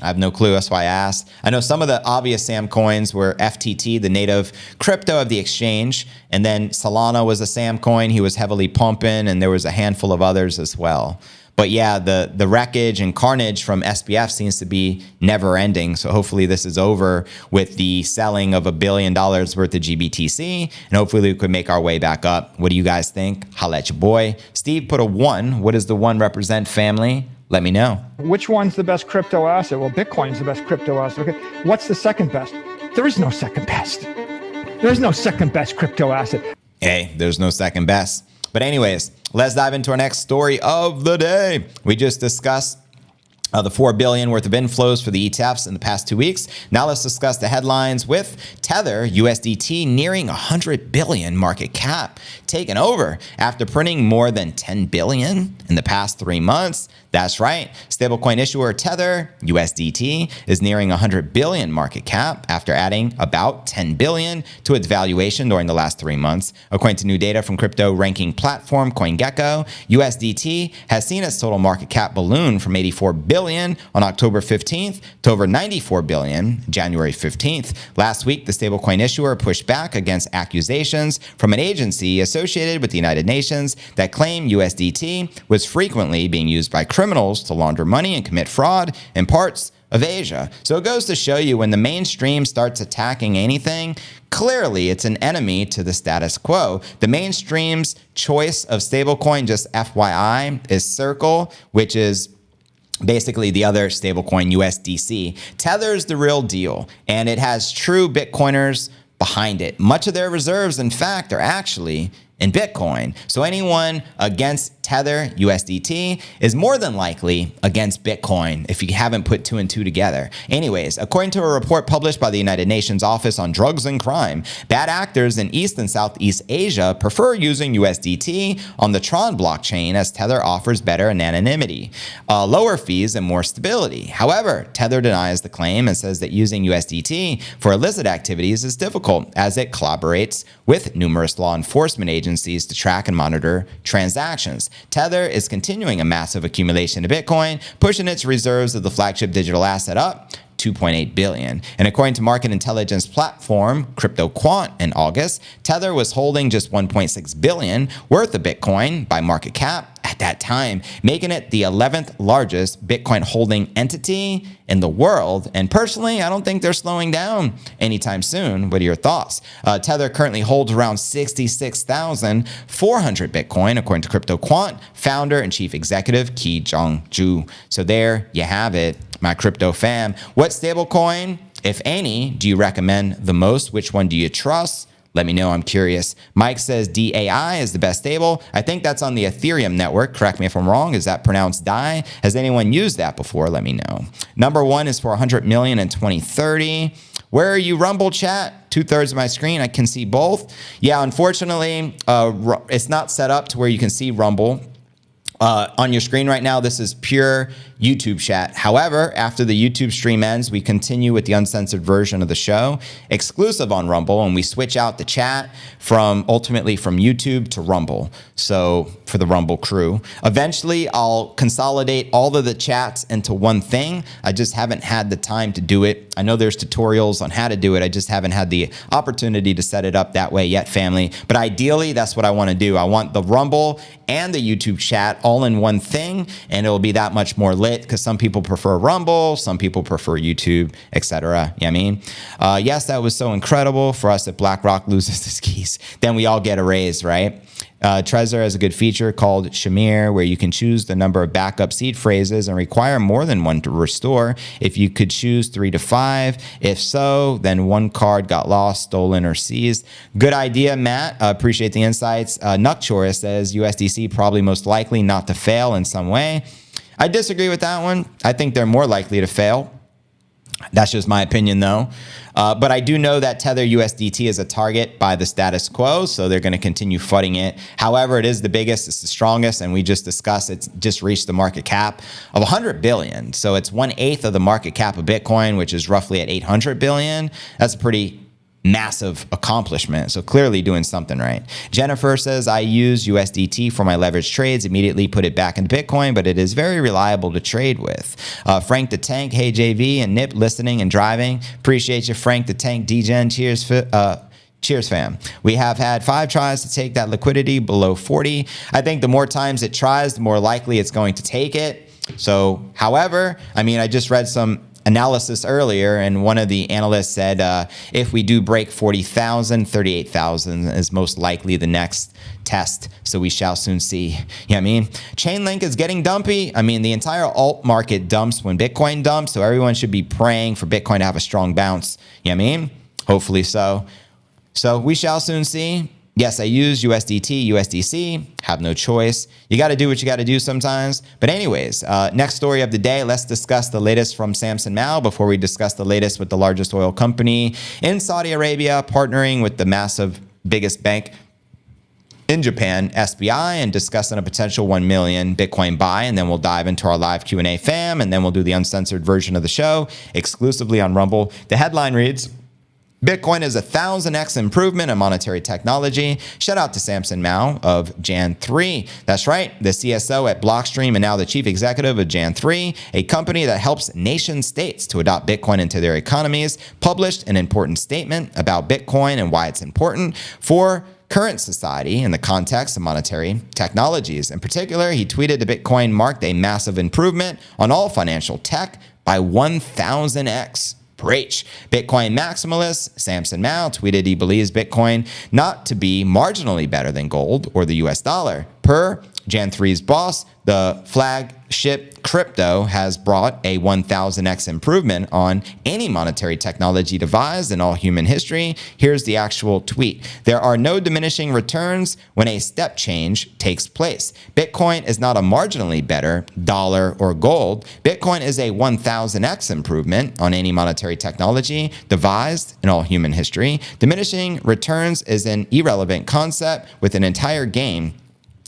I have no clue. That's why I asked. I know some of the obvious Sam coins were FTT, the native crypto of the exchange. And then Solana was a Sam coin. He was heavily pumping, and there was a handful of others as well. But yeah, the wreckage and carnage from SBF seems to be never ending. So hopefully this is over with the selling of $1 billion worth of GBTC. And hopefully we could make our way back up. What do you guys think? Holla at your boy. Steve put a 1. What does the 1 represent, family? Let me know. Which one's the best crypto asset? Well, Bitcoin's the best crypto asset. Okay. What's the second best? There is no second best. There's no second best crypto asset. Hey, there's no second best. But anyways, let's dive into our next story of the day. We just discussed the $4 billion worth of inflows for the ETFs in the past 2 weeks. Now let's discuss the headlines with Tether USDT nearing 100 billion market cap, taken over after printing more than 10 billion in the past 3 months. That's right. Stablecoin issuer Tether USDT is nearing 100 billion market cap after adding about 10 billion to its valuation during the last 3 months. According to new data from crypto ranking platform CoinGecko, USDT has seen its total market cap balloon from 84 billion on October 15th to over 94 billion January 15th. Last week, the stablecoin issuer pushed back against accusations from an agency associated with the United Nations that claimed USDT was frequently being used by criminals to launder money and commit fraud in parts of Asia. So it goes to show you, when the mainstream starts attacking anything, clearly it's an enemy to the status quo. The mainstream's choice of stablecoin, just FYI, is Circle, which is basically the other stablecoin, USDC. Tether's the real deal, and it has true Bitcoiners behind it. Much of their reserves, in fact, are actually in Bitcoin. So anyone against Tether USDT is more than likely against Bitcoin, if you haven't put 2 and 2 together. Anyways, according to a report published by the United Nations Office on Drugs and Crime, bad actors in East and Southeast Asia prefer using USDT on the Tron blockchain, as Tether offers better anonymity, lower fees, and more stability. However, Tether denies the claim and says that using USDT for illicit activities is difficult, as it collaborates with numerous law enforcement agencies to track and monitor transactions. Tether is continuing a massive accumulation of Bitcoin, pushing its reserves of the flagship digital asset up 2.8 billion. And according to market intelligence platform CryptoQuant in August, Tether was holding just 1.6 billion worth of Bitcoin by market cap at that time, making it the 11th largest Bitcoin holding entity in the world. And personally, I don't think they're slowing down anytime soon. What are your thoughts? Tether currently holds around 66,400 Bitcoin, according to CryptoQuant founder and chief executive Ki Jong-ju. So there you have it, my crypto fam. What stablecoin, if any, do you recommend the most? Which one do you trust? Let me know. I'm curious. Mike says DAI is the best stable. I think that's on the Ethereum network. Correct me if I'm wrong. Is that pronounced DAI? Has anyone used that before? Let me know. Number one is for 100 million in 2030. Where are you, Rumble chat? 2/3 of my screen. I can see both. Yeah, unfortunately, it's not set up to where you can see Rumble. On your screen right now, this is pure YouTube chat. However, after the YouTube stream ends, we continue with the uncensored version of the show, exclusive on Rumble, and we switch out the chat ultimately from YouTube to Rumble. So for the Rumble crew, eventually I'll consolidate all of the chats into one thing. I just haven't had the time to do it. I know there's tutorials on how to do it. I just haven't had the opportunity to set it up that way yet, family. But ideally, that's what I want to do. I want the Rumble and the YouTube chat all in one thing, and it'll be that much more lit because some people prefer Rumble, some people prefer YouTube, etc. You know what I mean? Yes, that was so incredible for us that BlackRock loses his keys. Then we all get a raise, right? Trezor has a good feature called Shamir, where you can choose the number of backup seed phrases and require more than one to restore. If you could choose 3 to 5, if so, then one card got lost, stolen, or seized. Good idea, Matt. Appreciate the insights. Nukchora says USDC probably most likely not to fail in some way. I disagree with that one. I think they're more likely to fail. That's just my opinion, though. But I do know that Tether USDT is a target by the status quo, so they're going to continue flooding it. However, it is the biggest, it's the strongest, and we just discussed it's just reached the market cap of 100 billion. So it's 1/8 of the market cap of Bitcoin, which is roughly at 800 billion. That's a pretty massive accomplishment. So clearly doing something right. Jennifer says, I use USDT for my leverage trades, immediately put it back into Bitcoin, but it is very reliable to trade with. Frank the Tank, hey JV and Nip listening and driving. Appreciate you, Frank the Tank, DGen. Cheers. Cheers, fam. We have had 5 tries to take that liquidity below 40. I think the more times it tries, the more likely it's going to take it. So, however, I mean, I just read some analysis earlier, and one of the analysts said if we do break 40,000, 38,000 is most likely the next test. So we shall soon see. You know what I mean? Chainlink is getting dumpy. I mean, the entire alt market dumps when Bitcoin dumps, so everyone should be praying for Bitcoin to have a strong bounce. You know what I mean? Hopefully so. So we shall soon see. Yes, I use USDT, USDC, have no choice. You got to do what you got to do sometimes. But anyways, next story of the day, let's discuss the latest from Samson Mao before we discuss the latest with the largest oil company in Saudi Arabia, partnering with the massive biggest bank in Japan, SBI, and discussing a potential 1 million Bitcoin buy. And then we'll dive into our live Q&A fam, and then we'll do the uncensored version of the show exclusively on Rumble. The headline reads, Bitcoin is 1,000x improvement in monetary technology. Shout out to Samson Mao of Jan3. That's right, the CSO at Blockstream and now the chief executive of Jan3, a company that helps nation states to adopt Bitcoin into their economies, published an important statement about Bitcoin and why it's important for current society in the context of monetary technologies. In particular, he tweeted that Bitcoin marked a massive improvement on all financial tech by 1,000x. Preach. Bitcoin maximalist Samson Mao tweeted he believes Bitcoin not to be marginally better than gold or the US dollar. Per Jan3's boss, the flagship crypto has brought a 1,000x improvement on any monetary technology devised in all human history. Here's the actual tweet. There are no diminishing returns when a step change takes place. Bitcoin is not a marginally better dollar or gold. Bitcoin is a 1,000x improvement on any monetary technology devised in all human history. Diminishing returns is an irrelevant concept with an entire game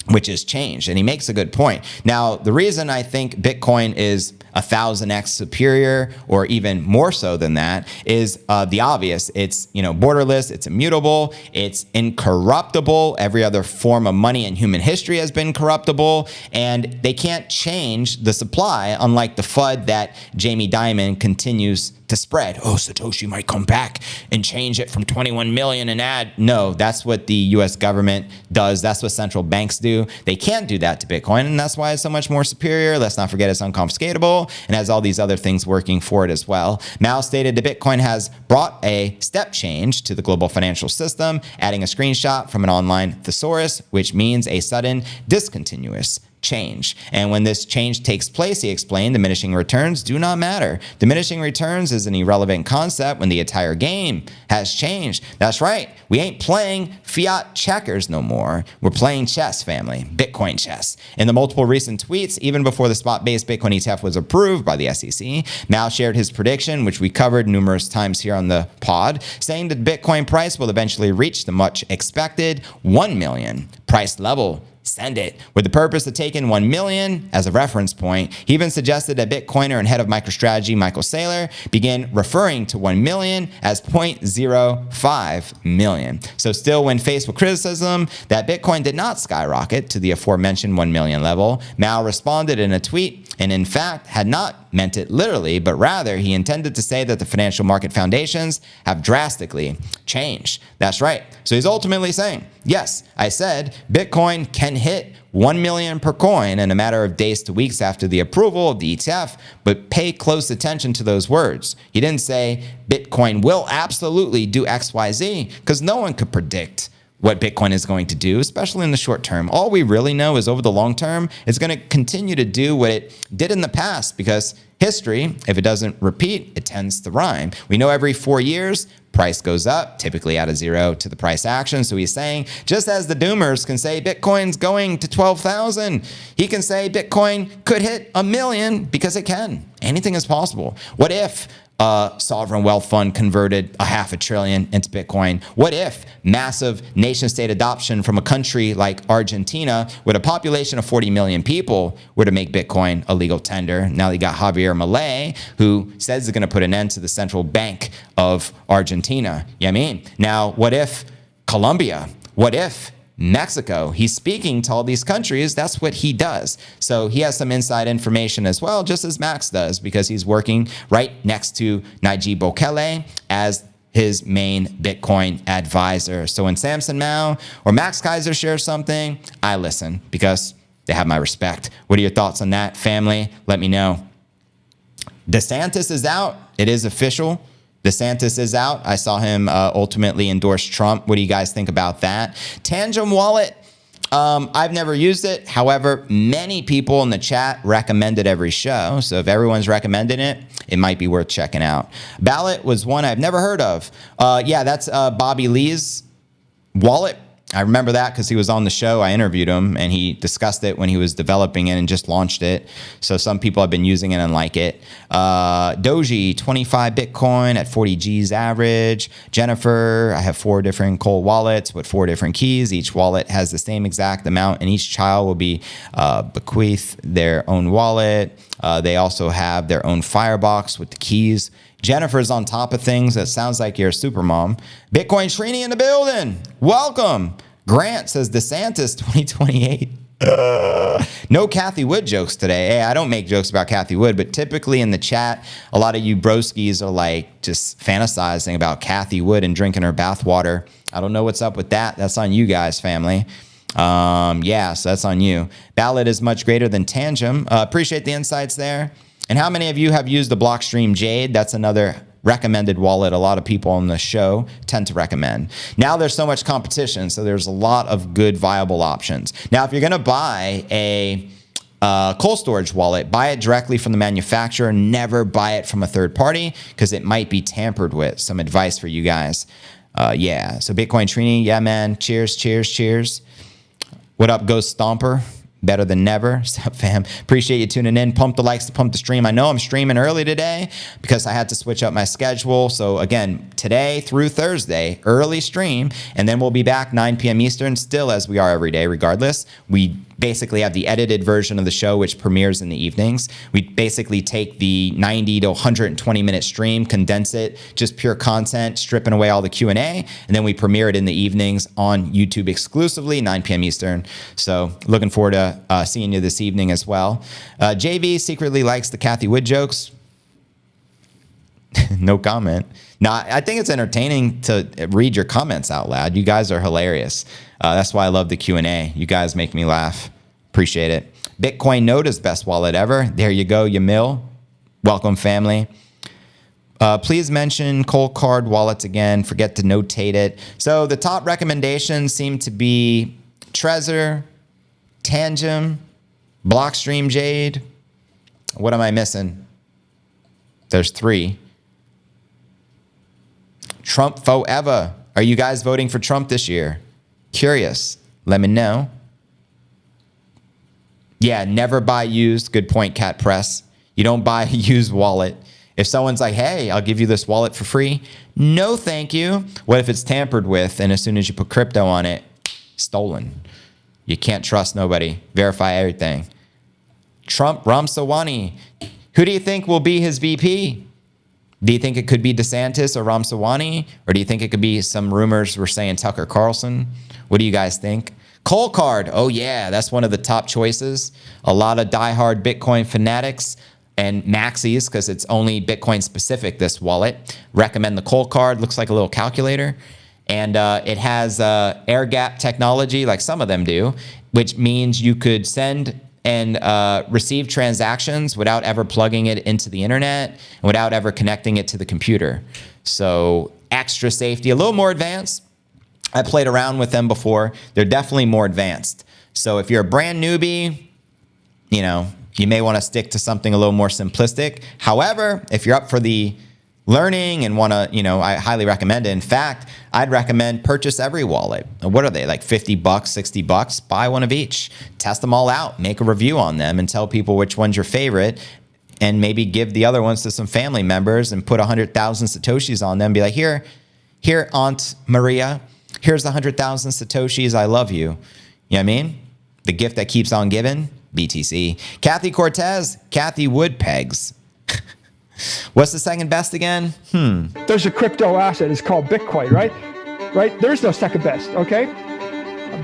which has changed. And he makes a good point. Now, the reason I think Bitcoin is 1,000x superior, or even more so than that, is the obvious. It's, borderless, it's immutable, it's incorruptible. Every other form of money in human history has been corruptible, and they can't change the supply, unlike the FUD that Jamie Dimon continues to spread. Oh, Satoshi might come back and change it from 21 million and add. No, that's what the US government does. That's what central banks do. They can't do that to Bitcoin, and that's why it's so much more superior. Let's not forget it's unconfiscatable and has all these other things working for it as well. Mao stated that Bitcoin has brought a step change to the global financial system, adding a screenshot from an online thesaurus, which means a sudden discontinuous change. And when this change takes place, he explained, diminishing returns do not matter. Diminishing returns is an irrelevant concept when the entire game has changed. That's right. We ain't playing fiat checkers no more. We're playing chess, family. Bitcoin chess. In the multiple recent tweets, even before the spot-based Bitcoin ETF was approved by the SEC, Mao shared his prediction, which we covered numerous times here on the pod, saying that Bitcoin price will eventually reach the much expected 1 million price level. Send it. With the purpose of taking 1 million as a reference point, he even suggested that Bitcoiner and head of MicroStrategy Michael Saylor begin referring to 1 million as 0.05 million. So still, when faced with criticism that Bitcoin did not skyrocket to the aforementioned 1 million level, Mao responded in a tweet and in fact had not meant it literally, but rather he intended to say that the financial market foundations have drastically changed. That's right. So he's ultimately saying, yes, I said Bitcoin can hit 1 million per coin in a matter of days to weeks after the approval of the ETF, but pay close attention to those words. He didn't say Bitcoin will absolutely do XYZ, because no one could predict what Bitcoin is going to do, especially in the short term. All we really know is over the long term, it's going to continue to do what it did in the past, because history, if it doesn't repeat, it tends to rhyme. We know every 4 years, price goes up, typically out of zero to the price action. So he's saying, just as the doomers can say Bitcoin's going to 12,000, he can say Bitcoin could hit 1 million, because it can. Anything is possible. What if a sovereign wealth fund converted $500 billion into Bitcoin? What if massive nation state adoption from a country like Argentina with a population of 40 million people were to make Bitcoin a legal tender? Now you got Javier Milei, who says he's going to put an end to the central bank of Argentina. You know what I mean? Now, what if Colombia? What if Mexico? He's speaking to all these countries. That's what he does. So he has some inside information as well, just as Max does, because he's working right next to Nayib Bukele as his main Bitcoin advisor. So when Samson Mao or Max Kaiser share something, I listen, because they have my respect. What are your thoughts on that, family? Let me know. DeSantis is out. It is official. DeSantis is out. I saw him ultimately endorse Trump. What do you guys think about that? Tangent Wallet, I've never used it. However, many people in the chat recommend it every show. So if everyone's recommending it, it might be worth checking out. Ballot was one I've never heard of. Yeah, that's Bobby Lee's wallet. I remember that because he was on the show. I interviewed him and he discussed it when he was developing it and just launched it. So some people have been using it and like it. Doji, 25 Bitcoin at 40 G's average. Jennifer, I have 4 different cold wallets with 4 different keys. Each wallet has the same exact amount and each child will be bequeathed their own wallet. They also have their own firebox with the keys. Jennifer's on top of things. It sounds like you're a super mom. Bitcoin Srini in the building. Welcome. Grant says DeSantis 2028. No Kathy Wood jokes today. Hey, I don't make jokes about Kathy Wood, but typically in the chat, a lot of you broskies are like just fantasizing about Kathy Wood and drinking her bathwater. I don't know what's up with that. That's on you guys, family. Yeah, so that's on you. Ballot is much greater than Tangem. Appreciate the insights there. And how many of you have used the Blockstream Jade? That's another recommended wallet a lot of people on the show tend to recommend. Now there's so much competition, so there's a lot of good viable options. Now, if you're going to buy a cold storage wallet, buy it directly from the manufacturer. Never buy it from a third party because it might be tampered with. Some advice for you guys. Yeah, so Bitcoin Trini, yeah, man. Cheers, cheers, cheers. What up, Ghost Stomper? Better than never. What's up, fam? Appreciate you tuning in. Pump the likes to pump the stream. I know I'm streaming early today because I had to switch up my schedule. So again, today through Thursday, early stream, and then we'll be back 9 p.m. Eastern, still as we are every day regardless. We basically have the edited version of the show, which premieres in the evenings. We basically take the 90 to 120 minute stream, condense it, just pure content, stripping away all the Q&A, and then we premiere it in the evenings on YouTube exclusively, 9 p.m. Eastern. So looking forward to seeing you this evening as well. JV secretly likes the Kathy Wood jokes. No comment. No, I think it's entertaining to read your comments out loud. You guys are hilarious. That's why I love the Q&A. You guys make me laugh. Appreciate it. Bitcoin Note is best wallet ever. There you go, Yamil. Welcome, family. Please mention Cold Card wallets again. Forget to notate it. So the top recommendations seem to be Trezor, Tangem, Blockstream Jade. What am I missing? There's 3. Trump forever. Are you guys voting for Trump this year? Curious. Let me know. Yeah, never buy used. Good point, Cat Press. You don't buy a used wallet. If someone's like, hey, I'll give you this wallet for free. No, thank you. What if it's tampered with and as soon as you put crypto on it, stolen? You can't trust nobody. Verify everything. Trump Ramsawani. Who do you think will be his VP? Do you think it could be DeSantis or Ramsawani? Or do you think it could be some rumors we're saying Tucker Carlson? What do you guys think? Cold Card. Oh, yeah, that's one of the top choices. A lot of diehard Bitcoin fanatics and maxis, because it's only Bitcoin specific, this wallet. Recommend the Cold Card. Looks like a little calculator. And it has air gap technology, like some of them do, which means you could send and receive transactions without ever plugging it into the internet and without ever connecting it to the computer. So extra safety, a little more advanced. I played around with them before. They're definitely more advanced. So if you're a brand newbie, you know, you may want to stick to something a little more simplistic. However, if you're up for the learning and want to, you know, I highly recommend it. In fact, I'd recommend purchase every wallet. What are they, like $50, $60? Buy one of each. Test them all out. Make a review on them and tell people which one's your favorite, and maybe give the other ones to some family members and put 100,000 Satoshis on them. Be like, here, Aunt Maria, here's the 100,000 Satoshis. I love you. You know what I mean? The gift that keeps on giving. BTC. Kathy Cortez. Kathy Woodpegs. What's the second best again? There's a crypto asset. It's called Bitcoin, right? Right? There's no second best, okay?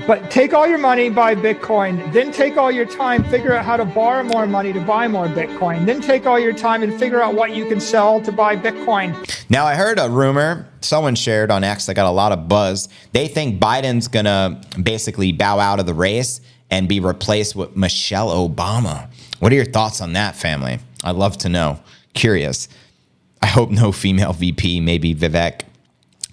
But take all your money, buy Bitcoin. Then take all your time, figure out how to borrow more money to buy more Bitcoin. Then take all your time and figure out what you can sell to buy Bitcoin. Now, I heard a rumor someone shared on X that got a lot of buzz. They think Biden's going to basically bow out of the race and be replaced with Michelle Obama. What are your thoughts on that, family? I'd love to know. Curious. I hope no female VP, maybe Vivek.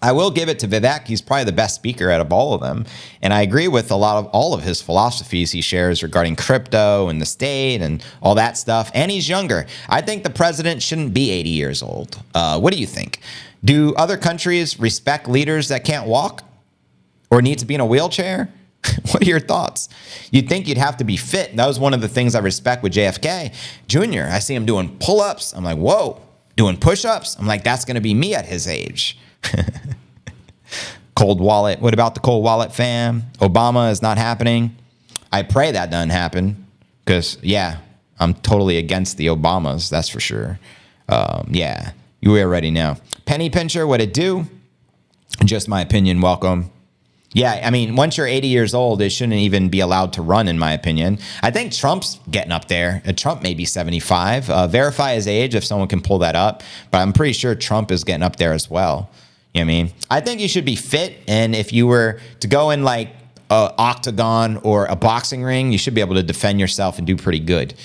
I will give it to Vivek. He's probably the best speaker out of all of them. And I agree with all of his philosophies he shares regarding crypto and the state and all that stuff. And he's younger. I think the president shouldn't be 80 years old. What do you think? Do other countries respect leaders that can't walk or need to be in a wheelchair? What are your thoughts? You'd think you'd have to be fit. That was one of the things I respect with JFK Jr. I see him doing pull-ups. I'm like, whoa. Doing push-ups. I'm like, that's going to be me at his age. Cold wallet. What about the cold wallet, fam? Obama is not happening. I pray that doesn't happen because, yeah, I'm totally against the Obamas. That's for sure. Yeah, you already know. Penny Pincher, what it do? Just my opinion. Welcome. Yeah, I mean, once you're 80 years old, it shouldn't even be allowed to run, in my opinion. I think Trump's getting up there. Trump may be 75. Verify his age if someone can pull that up. But I'm pretty sure Trump is getting up there as well. You know what I mean? I think you should be fit. And if you were to go in like an octagon or a boxing ring, you should be able to defend yourself and do pretty good.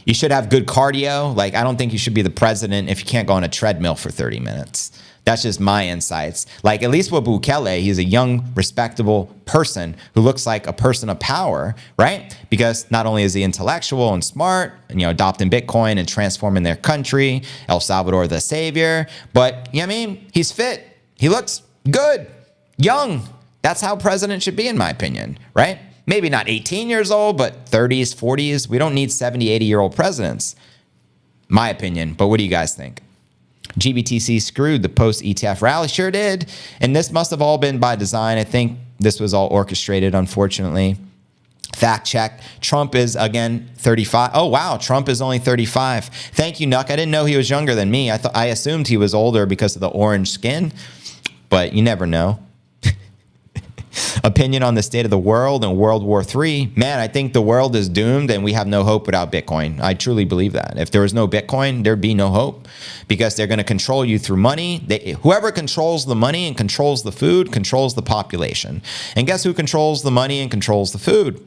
You should have good cardio. Like, I don't think you should be the president if you can't go on a treadmill for 30 minutes. That's just my insights. Like, at least with Bukele, he's a young, respectable person who looks like a person of power, right? Because not only is he intellectual and smart, and, you know, adopting Bitcoin and transforming their country, El Salvador the savior, but, you know what I mean? He's fit. He looks good, young. That's how president should be, in my opinion, right? Maybe not 18 years old, but 30s, 40s. We don't need 70, 80-year-old presidents, my opinion. But what do you guys think? GBTC screwed the post-ETF rally. Sure did. And this must have all been by design. I think this was all orchestrated, unfortunately. Fact check. Trump is, again, 35. Oh, wow. Trump is only 35. Thank you, Nuck. I didn't know he was younger than me. I assumed he was older because of the orange skin, but you never know. Opinion on the state of the world and World War III. Man, I think the world is doomed and we have no hope without Bitcoin. I truly believe that. If there was no Bitcoin, there'd be no hope because they're going to control you through money. Whoever controls the money and controls the food controls the population. And guess who controls the money and controls the food?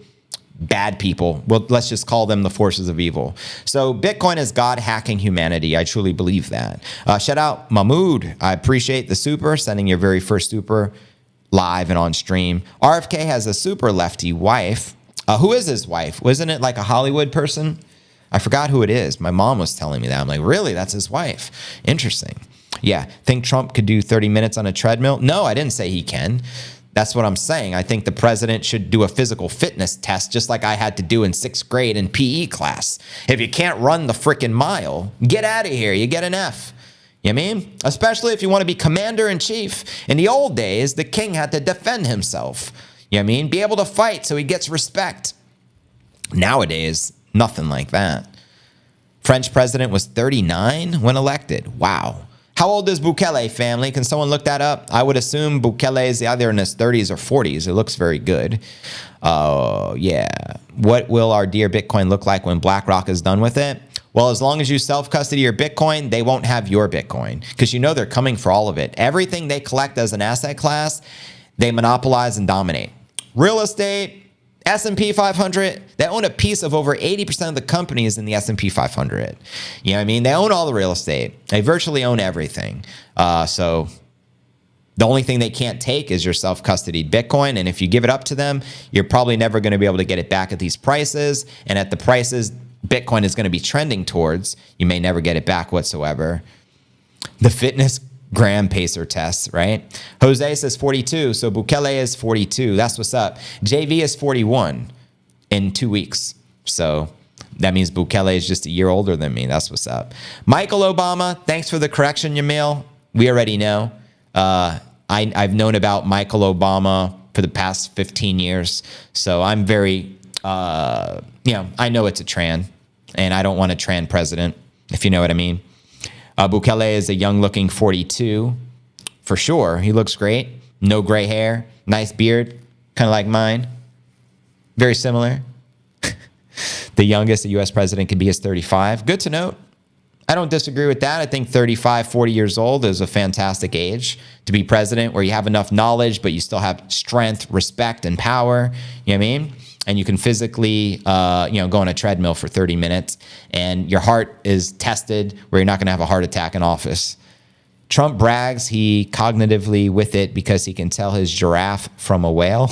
Bad people. Well, let's just call them the forces of evil. So Bitcoin is God hacking humanity. I truly believe that. Shout out Mahmood. I appreciate the super, sending your very first super live and on stream. RFK has a super lefty wife. Who is his wife? Wasn't it like a Hollywood person? I forgot who it is. My mom was telling me that. I'm like, really? That's his wife. Interesting. Yeah. Think Trump could do 30 minutes on a treadmill? No, I didn't say he can. That's what I'm saying. I think the president should do a physical fitness test just like I had to do in 6th grade in PE class. If you can't run the freaking mile, get out of here. You get an F. You know what I mean? Especially if you want to be commander in chief. In the old days, the king had to defend himself. You know what I mean? Be able to fight so he gets respect. Nowadays, nothing like that. French president was 39 when elected. Wow. How old is Bukele, family? Can someone look that up? I would assume Bukele is either in his 30s or 40s. It looks very good. Yeah. What will our dear Bitcoin look like when BlackRock is done with it? Well, as long as you self-custody your Bitcoin, they won't have your Bitcoin because you know they're coming for all of it. Everything they collect as an asset class, they monopolize and dominate. Real estate, S&P 500, they own a piece of over 80% of the companies in the S&P 500. You know what I mean? They own all the real estate. They virtually own everything. So the only thing they can't take is your self-custodied Bitcoin. And if you give it up to them, you're probably never going to be able to get it back at these prices. And at the prices Bitcoin is going to be trending towards, you may never get it back whatsoever. The fitness gram pacer test, right? Jose says 42. So Bukele is 42. That's what's up. JV is 41 in 2 weeks. So that means Bukele is just a year older than me. That's what's up. Michael Obama, thanks for the correction, Yamil. We already know. I've known about Michael Obama for the past 15 years. So I'm very, I know it's a tran, and I don't want a tran president, if you know what I mean. Bukele is a young-looking 42, for sure. He looks great. No gray hair, nice beard, kind of like mine. Very similar. The youngest a U.S. president can be is 35. Good to note. I don't disagree with that. I think 35, 40 years old is a fantastic age to be president where you have enough knowledge, but you still have strength, respect, and power. You know what I mean? And you can physically, go on a treadmill for 30 minutes and your heart is tested where you're not going to have a heart attack in office. Trump brags he cognitively with it because he can tell his giraffe from a whale.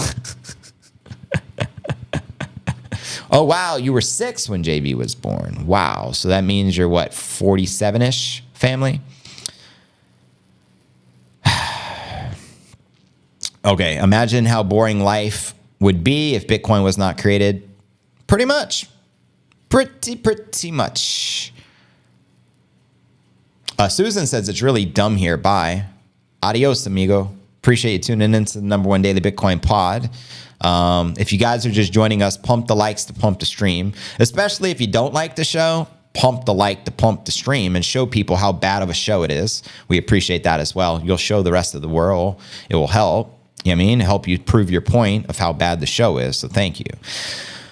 Oh, wow. You were 6 when JB was born. Wow. So that means you're what, 47-ish, family? Okay. Imagine how boring life would be if Bitcoin was not created. Pretty much. Pretty much. Susan says it's really dumb here. Bye. Adios, amigo. Appreciate you tuning in to the #1 Daily Bitcoin Pod. If you guys are just joining us, pump the likes to pump the stream. Especially if you don't like the show, pump the like to pump the stream and show people how bad of a show it is. We appreciate that as well. You'll show the rest of the world. It will help. You know what I mean? Help you prove your point of how bad the show is. So thank you.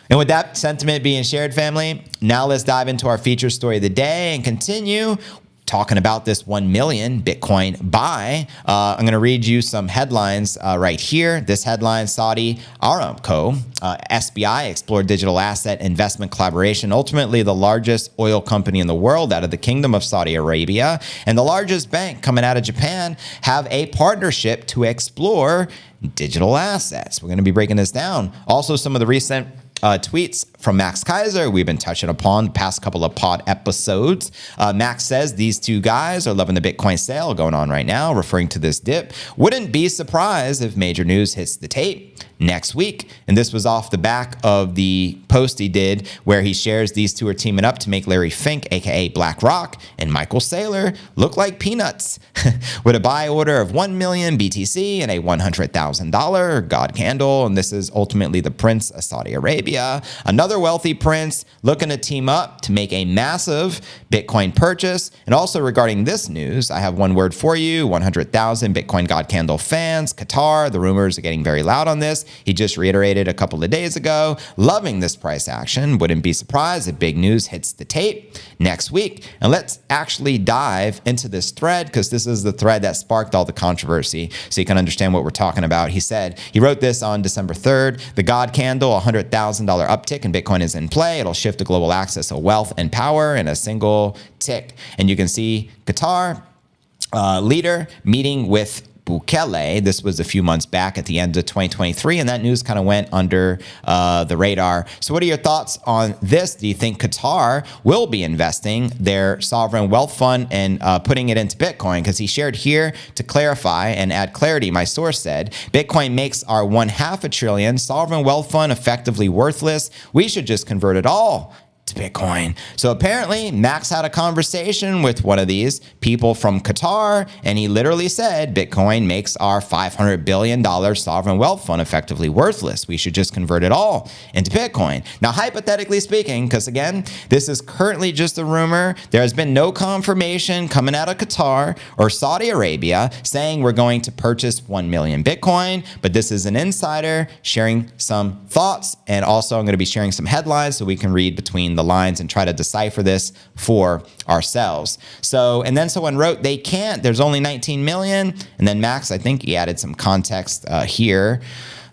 And with that sentiment being shared, family, now let's dive into our feature story of the day and continue talking about this 1 million Bitcoin buy. I'm going to read you some headlines right here. This headline, Saudi Aramco, SBI, Explore Digital Asset Investment Collaboration, ultimately the largest oil company in the world out of the Kingdom of Saudi Arabia, and the largest bank coming out of Japan have a partnership to explore digital assets. We're going to be breaking this down. Also, some of the recent tweets from Max Kaiser we've been touching upon the past couple of pod episodes. Max says these two guys are loving the Bitcoin sale going on right now, referring to this dip. Wouldn't be surprised if major news hits the tape. next week. And this was off the back of the post he did where he shares these two are teaming up to make Larry Fink, aka BlackRock, and Michael Saylor look like peanuts with a buy order of 1 million BTC and a $100,000 God candle. And this is ultimately the Prince of Saudi Arabia, another wealthy prince looking to team up to make a massive Bitcoin purchase. And also regarding this news, I have one word for you: 100,000 Bitcoin God candle fans. Qatar, the rumors are getting very loud on this. He just reiterated a couple of days ago, loving this price action. Wouldn't be surprised if big news hits the tape next week. And let's actually dive into this thread, because this is the thread that sparked all the controversy, so you can understand what we're talking about. He said, he wrote this on December 3rd, the God candle, $100,000 uptick in Bitcoin is in play. It'll shift the global access of wealth and power in a single tick. And you can see Qatar leader meeting with Bukele. This was a few months back at the end of 2023, and that news kind of went under the radar. So what are your thoughts on this? Do you think Qatar will be investing their sovereign wealth fund and putting it into Bitcoin? Because he shared here, to clarify and add clarity, my source said, Bitcoin makes our $500 billion sovereign wealth fund effectively worthless. We should just convert it all to Bitcoin. So apparently Max had a conversation with one of these people from Qatar, and he literally said Bitcoin makes our $500 billion sovereign wealth fund effectively worthless. We should just convert it all into Bitcoin. Now, hypothetically speaking, because again, this is currently just a rumor, there has been no confirmation coming out of Qatar or Saudi Arabia saying we're going to purchase 1 million Bitcoin, but this is an insider sharing some thoughts, and also I'm going to be sharing some headlines so we can read between the lines and try to decipher this for ourselves. So, and then someone wrote they can't, there's only 19 million. And then Max, I think he added some context here.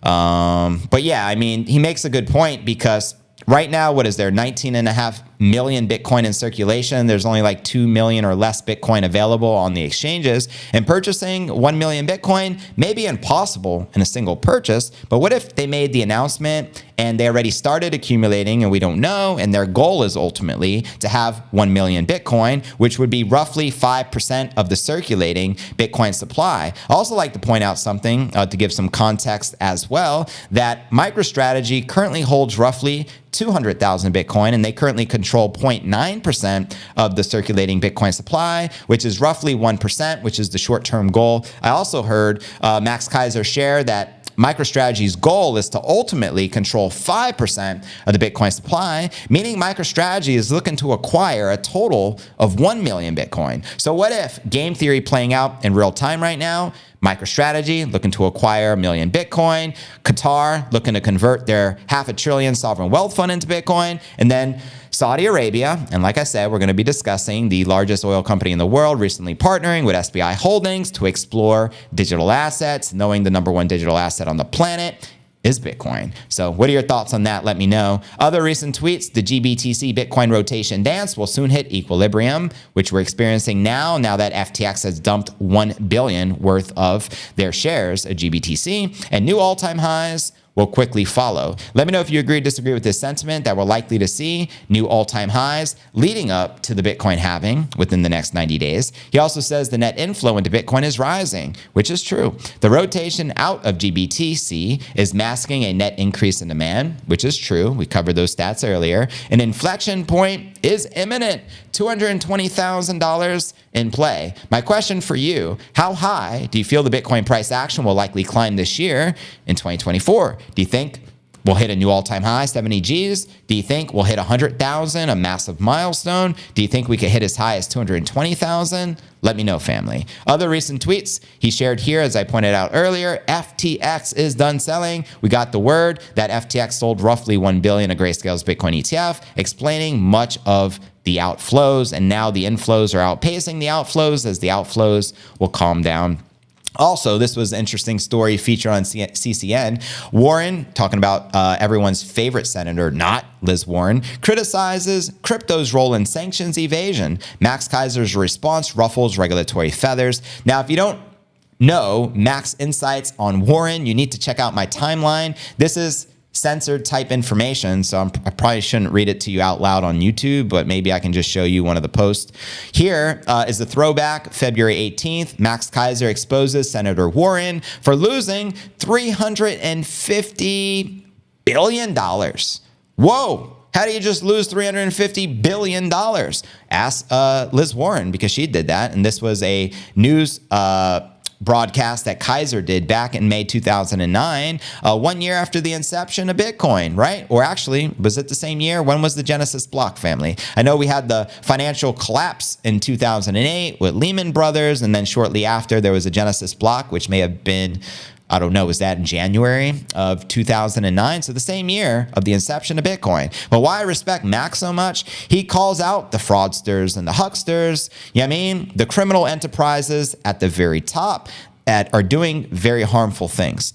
But yeah, I mean, he makes a good point, because right now, what is there, 19.5 million Bitcoin in circulation. There's only like 2 million or less Bitcoin available on the exchanges. And purchasing 1 million Bitcoin may be impossible in a single purchase. But what if they made the announcement and they already started accumulating and we don't know, and their goal is ultimately to have 1 million Bitcoin, which would be roughly 5% of the circulating Bitcoin supply. I also like to point out something to give some context as well, that MicroStrategy currently holds roughly 200,000 Bitcoin, and they currently control 0.9% of the circulating Bitcoin supply, which is roughly 1%, which is the short-term goal. I also heard Max Kaiser share that MicroStrategy's goal is to ultimately control 5% of the Bitcoin supply, meaning MicroStrategy is looking to acquire a total of 1 million Bitcoin. So what if, game theory playing out in real time right now, MicroStrategy looking to acquire 1 million Bitcoin, Qatar looking to convert their $500 billion sovereign wealth fund into Bitcoin, and then Saudi Arabia, and like I said, we're going to be discussing the largest oil company in the world recently partnering with SBI Holdings to explore digital assets, knowing the #1 digital asset on the planet is Bitcoin. So what are your thoughts on that? Let me know. Other recent tweets, the GBTC Bitcoin rotation dance will soon hit equilibrium, which we're experiencing now that FTX has dumped 1 billion worth of their shares of GBTC, and new all-time highs will quickly follow. Let me know if you agree or disagree with this sentiment, that we're likely to see new all-time highs leading up to the Bitcoin halving within the next 90 days. He also says the net inflow into Bitcoin is rising, which is true. The rotation out of GBTC is masking a net increase in demand, which is true. We covered those stats earlier. An inflection point is imminent, $220,000 in play. My question for you, how high do you feel the Bitcoin price action will likely climb this year in 2024? Do you think we'll hit a new all-time high, 70 Gs? Do you think we'll hit 100,000, a massive milestone? Do you think we could hit as high as 220,000? Let me know, family. Other recent tweets he shared here, as I pointed out earlier, FTX is done selling. We got the word that FTX sold roughly 1 billion of Grayscale's Bitcoin ETF, explaining much of the outflows, and now the inflows are outpacing the outflows, as the outflows will calm down. Also, this was an interesting story featured on CCN. Warren, talking about everyone's favorite senator, not Liz Warren, criticizes crypto's role in sanctions evasion. Max Kaiser's response ruffles regulatory feathers. Now, if you don't know Max insights on Warren, you need to check out my timeline. This is censored type information, so I probably shouldn't read it to you out loud on YouTube, but maybe I can just show you one of the posts. Here is the throwback, February 18th. Max Keiser exposes Senator Warren for losing $350 billion. Whoa! How do you just lose $350 billion? Ask Liz Warren, because she did that, and this was a news broadcast that Keiser did back in May 2009, 1 year after the inception of Bitcoin, right? Or actually, was it the same year? When was the Genesis block family? I know we had the financial collapse in 2008 with Lehman Brothers, and then shortly after there was a Genesis block, which may have been, I don't know, was that in January of 2009? So the same year of the inception of Bitcoin. But why I respect Max so much, he calls out the fraudsters and the hucksters, you know what I mean? The criminal enterprises at the very top that are doing very harmful things.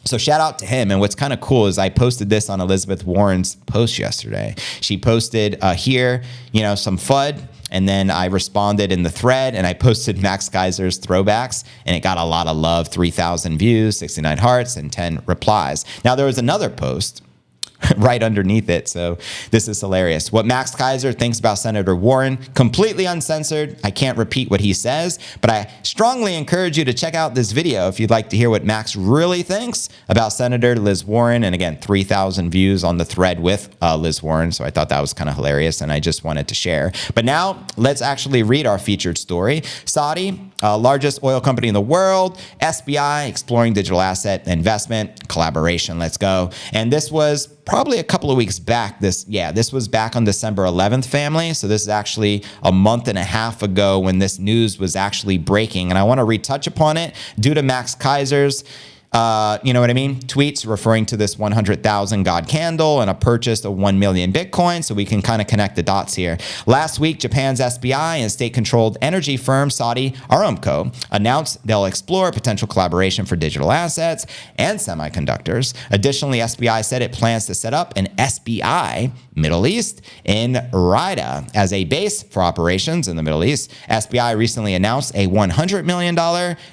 So shout out to him. And what's kind of cool is I posted this on Elizabeth Warren's post yesterday. She posted here, some FUD. And then I responded in the thread and I posted Max Keiser's throwbacks, and it got a lot of love, 3,000 views, 69 hearts, and 10 replies. Now there was another post right underneath it. So this is hilarious. What Max Keiser thinks about Senator Warren, completely uncensored. I can't repeat what he says, but I strongly encourage you to check out this video if you'd like to hear what Max really thinks about Senator Liz Warren. And again, 3,000 views on the thread with Liz Warren. So I thought that was kind of hilarious, and I just wanted to share. But now let's actually read our featured story. Saudi, largest oil company in the world, SBI exploring digital asset investment collaboration. Let's go. And this was probably a couple of weeks back. This was back on December 11th, family. So this is actually a month and a half ago when this news was actually breaking. And I want to retouch upon it due to Max Keiser's tweets referring to this 100,000 God candle and a purchase of 1 million Bitcoin. So we can kind of connect the dots here. Last week, Japan's SBI and state-controlled energy firm Saudi Aramco announced they'll explore potential collaboration for digital assets and semiconductors. Additionally, SBI said it plans to set up an SBI Middle East in Riyadh as a base for operations in the Middle East. SBI recently announced a $100 million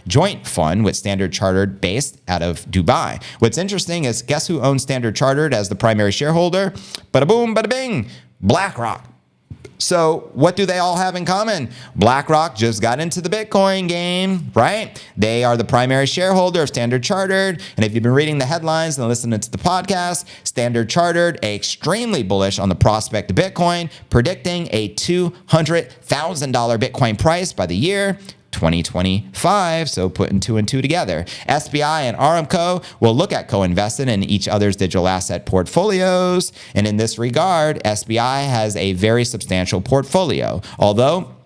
joint fund with Standard Chartered based out of Dubai. What's interesting is, guess who owns Standard Chartered as the primary shareholder? Bada boom, bada bing, BlackRock. So what do they all have in common? BlackRock just got into the Bitcoin game, right? They are the primary shareholder of Standard Chartered. And if you've been reading the headlines and listening to the podcast, Standard Chartered, extremely bullish on the prospect of Bitcoin, predicting a $200,000 Bitcoin price by the year 2025, so putting two and two together. SBI and Aramco will look at co-investing in each other's digital asset portfolios, and in this regard, SBI has a very substantial portfolio, although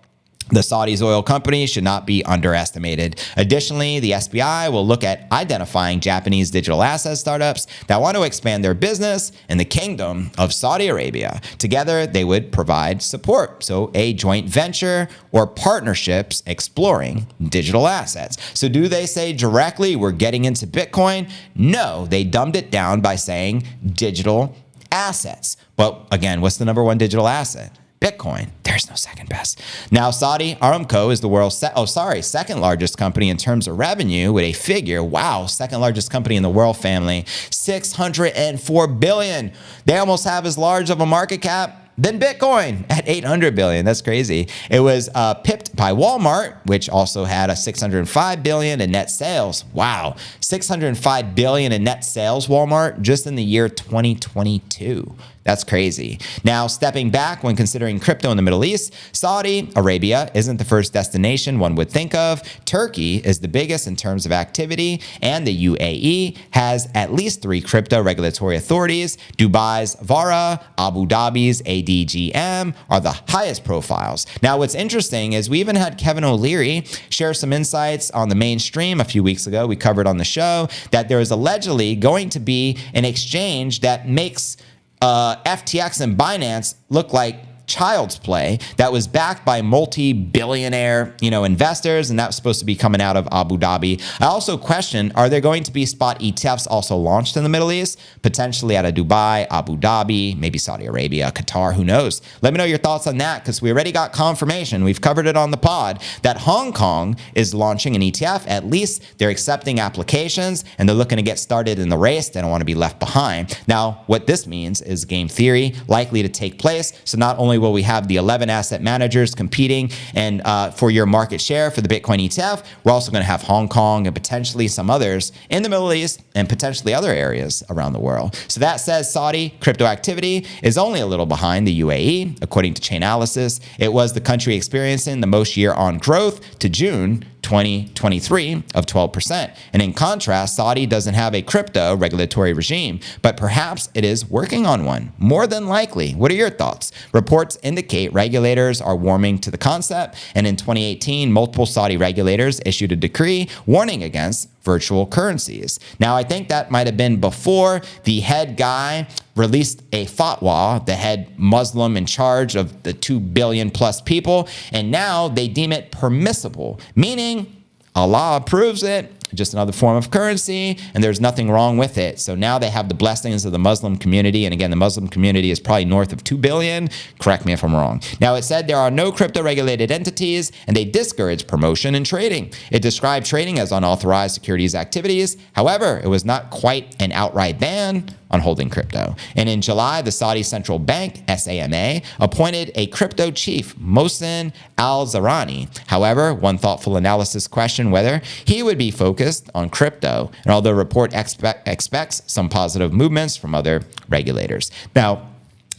the Saudi's oil company should not be underestimated. Additionally, the SBI will look at identifying Japanese digital asset startups that want to expand their business in the Kingdom of Saudi Arabia. Together, they would provide support. So a joint venture or partnerships exploring digital assets. So do they say directly we're getting into Bitcoin? No, they dumbed it down by saying digital assets. But again, what's the number one digital asset? Bitcoin. There's no second best. Now, Saudi Aramco is the world's second largest company in terms of revenue with a figure, second largest company in the world, family, $604 billion. They almost have as large of a market cap than Bitcoin at $800 billion. That's crazy. It was pipped by Walmart, which also had a $605 billion in net sales. Wow, $605 billion in net sales, Walmart, just in the year 2022. That's crazy. Now, stepping back when considering crypto in the Middle East, Saudi Arabia isn't the first destination one would think of. Turkey is the biggest in terms of activity, and the UAE has at least 3 crypto regulatory authorities. Dubai's VARA, Abu Dhabi's ADGM are the highest profiles. Now, what's interesting is we even had Kevin O'Leary share some insights on the mainstream a few weeks ago. We covered on the show that there is allegedly going to be an exchange that makes FTX and Binance look like child's play that was backed by multi-billionaire, investors, and that's supposed to be coming out of Abu Dhabi. I also question, are there going to be spot ETFs also launched in the Middle East, potentially out of Dubai, Abu Dhabi, maybe Saudi Arabia, Qatar, who knows? Let me know your thoughts on that, because we already got confirmation, we've covered it on the pod, that Hong Kong is launching an ETF. At least they're accepting applications and they're looking to get started in the race. They don't want to be left behind. Now, what this means is game theory likely to take place. So not only will we have the 11 asset managers competing and for your market share for the Bitcoin ETF, we're also going to have Hong Kong and potentially some others in the Middle East and potentially other areas around the world. So that says Saudi crypto activity is only a little behind the UAE. According to Chainalysis, it was the country experiencing the most year-on growth to June 2023 of 12%. And in contrast, Saudi doesn't have a crypto regulatory regime, but perhaps it is working on one. More than likely. What are your thoughts? Reports indicate regulators are warming to the concept, and in 2018, multiple Saudi regulators issued a decree warning against virtual currencies. Now, I think that might have been before the head guy released a fatwa, the head Muslim in charge of the 2 billion plus people, and now they deem it permissible, meaning Allah approves it, just another form of currency, and there's nothing wrong with it. So now they have the blessings of the Muslim community, and again, the Muslim community is probably north of 2 billion. Correct me if I'm wrong. Now, it said there are no crypto-regulated entities, and they discourage promotion and trading. It described trading as unauthorized securities activities. However, it was not quite an outright ban on holding crypto. And in July, the Saudi Central Bank, SAMA, appointed a crypto chief, Mohsen Al-Zarani. However, one thoughtful analysis questioned whether he would be focused on crypto, and although the report expects some positive movements from other regulators. Now,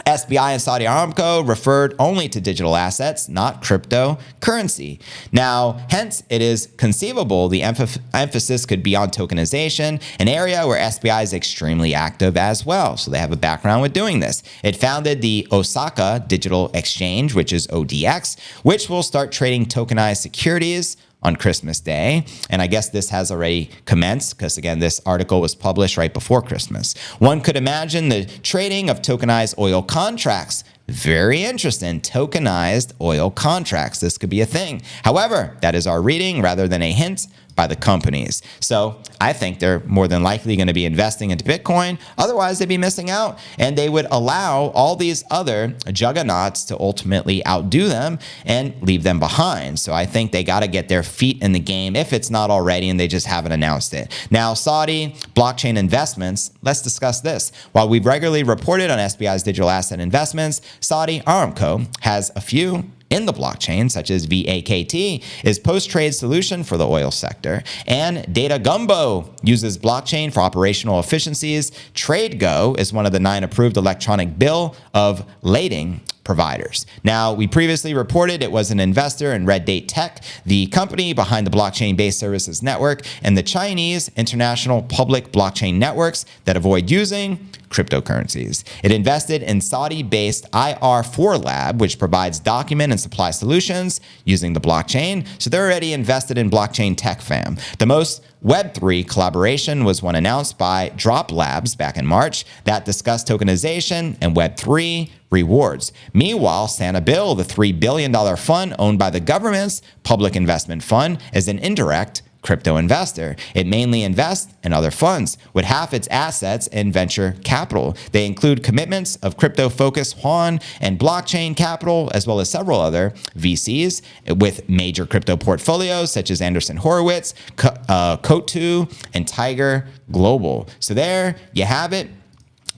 SBI and Saudi Aramco referred only to digital assets, not cryptocurrency. Now, hence, it is conceivable the emphasis could be on tokenization, an area where SBI is extremely active as well. So they have a background with doing this. It founded the Osaka Digital Exchange, which is ODX, which will start trading tokenized securities on Christmas Day. And I guess this has already commenced because, again, this article was published right before Christmas. One could imagine the trading of tokenized oil contracts. Very interesting. Tokenized oil contracts. This could be a thing. However, that is our reading rather than a hint by the companies. So I think they're more than likely going to be investing into Bitcoin. Otherwise, they'd be missing out. And they would allow all these other juggernauts to ultimately outdo them and leave them behind. So I think they got to get their feet in the game if it's not already and they just haven't announced it. Now, Saudi blockchain investments, let's discuss this. While we've regularly reported on SBI's digital asset investments, Saudi Aramco has a few in the blockchain, such as VAKT, is post-trade solution for the oil sector. And Data Gumbo uses blockchain for operational efficiencies. TradeGo is one of the 9 approved electronic bill of lading providers. Now, we previously reported it was an investor in Red Date Tech, the company behind the blockchain-based services network and the Chinese international public blockchain networks that avoid using cryptocurrencies. It invested in Saudi-based IR4 Lab, which provides document and supply solutions using the blockchain. So they're already invested in blockchain tech, fam. The most Web3 collaboration was one announced by Drop Labs back in March that discussed tokenization and Web3 rewards. Meanwhile, Santa Bill, the $3 billion fund owned by the government's public investment fund, is an indirect crypto investor. It mainly invests in other funds with half its assets in venture capital. They include commitments of crypto-focused Huan and blockchain capital, as well as several other VCs with major crypto portfolios such as Anderson Horowitz, Coatue, and Tiger Global. So there you have it.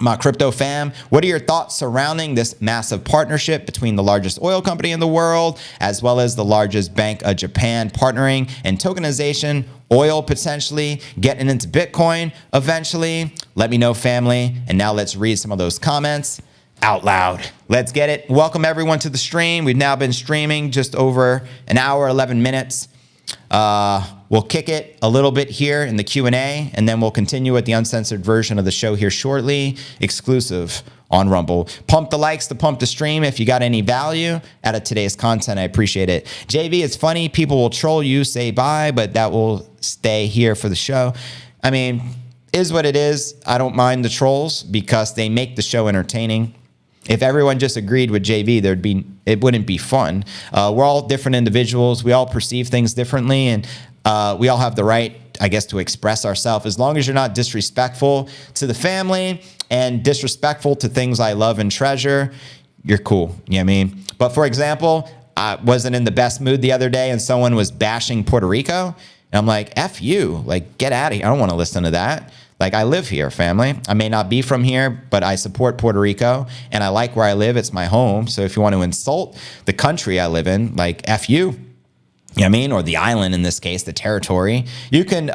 My crypto fam, what are your thoughts surrounding this massive partnership between the largest oil company in the world, as well as the largest Bank of Japan partnering in tokenization, oil potentially, getting into Bitcoin eventually? Let me know, family. And now let's read some of those comments out loud. Let's get it. Welcome everyone to the stream. We've now been streaming just over an hour, 11 minutes. We'll kick it a little bit here in the Q&A, and then we'll continue with the uncensored version of the show here shortly, exclusive on Rumble. Pump the likes to pump the stream if you got any value out of today's content. I appreciate it. JV, it's funny. People will troll you, say bye, but that will stay here for the show. I mean, is what it is. I don't mind the trolls because they make the show entertaining. If everyone just agreed with JV, it wouldn't be fun. We're all different individuals. We all perceive things differently, and we all have the right, I guess, to express ourselves. As long as you're not disrespectful to the family and disrespectful to things I love and treasure, you're cool. You know what I mean? But for example, I wasn't in the best mood the other day and someone was bashing Puerto Rico. And I'm like, F you, like, get out of here. I don't want to listen to that. Like, I live here, family. I may not be from here, but I support Puerto Rico and I like where I live. It's my home. So if you want to insult the country I live in, like, F you. You know what I mean? Or the island in this case, the territory. You can,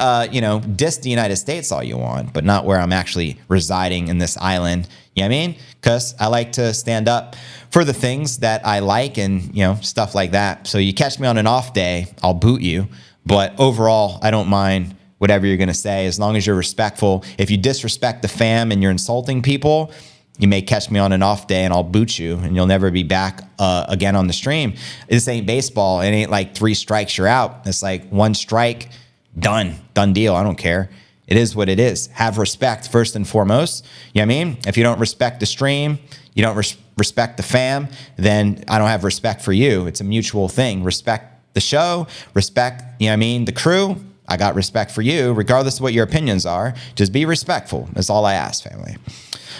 diss the United States all you want, but not where I'm actually residing in this island. You know what I mean? Because I like to stand up for the things that I like and, stuff like that. So you catch me on an off day, I'll boot you. But overall, I don't mind whatever you're going to say, as long as you're respectful. If you disrespect the fam and you're insulting people, you may catch me on an off day and I'll boot you and you'll never be back again on the stream. This ain't baseball. It ain't like 3 strikes, you're out. It's like 1 strike, done deal. I don't care. It is what it is. Have respect first and foremost. You know what I mean? If you don't respect the stream, you don't respect the fam, then I don't have respect for you. It's a mutual thing. Respect the show, respect, the crew. I got respect for you, regardless of what your opinions are. Just be respectful. That's all I ask, family.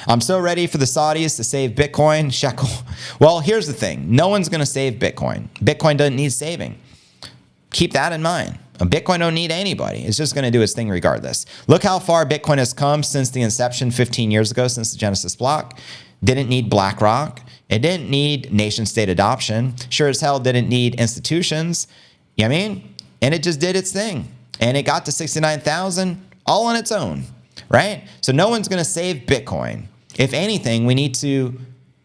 I'm so ready for the Saudis to save Bitcoin. Shekel. Well, here's the thing. No one's going to save Bitcoin. Bitcoin doesn't need saving. Keep that in mind. Bitcoin don't need anybody. It's just going to do its thing regardless. Look how far Bitcoin has come since the inception 15 years ago, since the Genesis block. Didn't need BlackRock. It didn't need nation state adoption. Sure as hell didn't need institutions. You know what I mean? And it just did its thing. And it got to 69,000 all on its own, right? So no one's going to save Bitcoin. If anything, we need to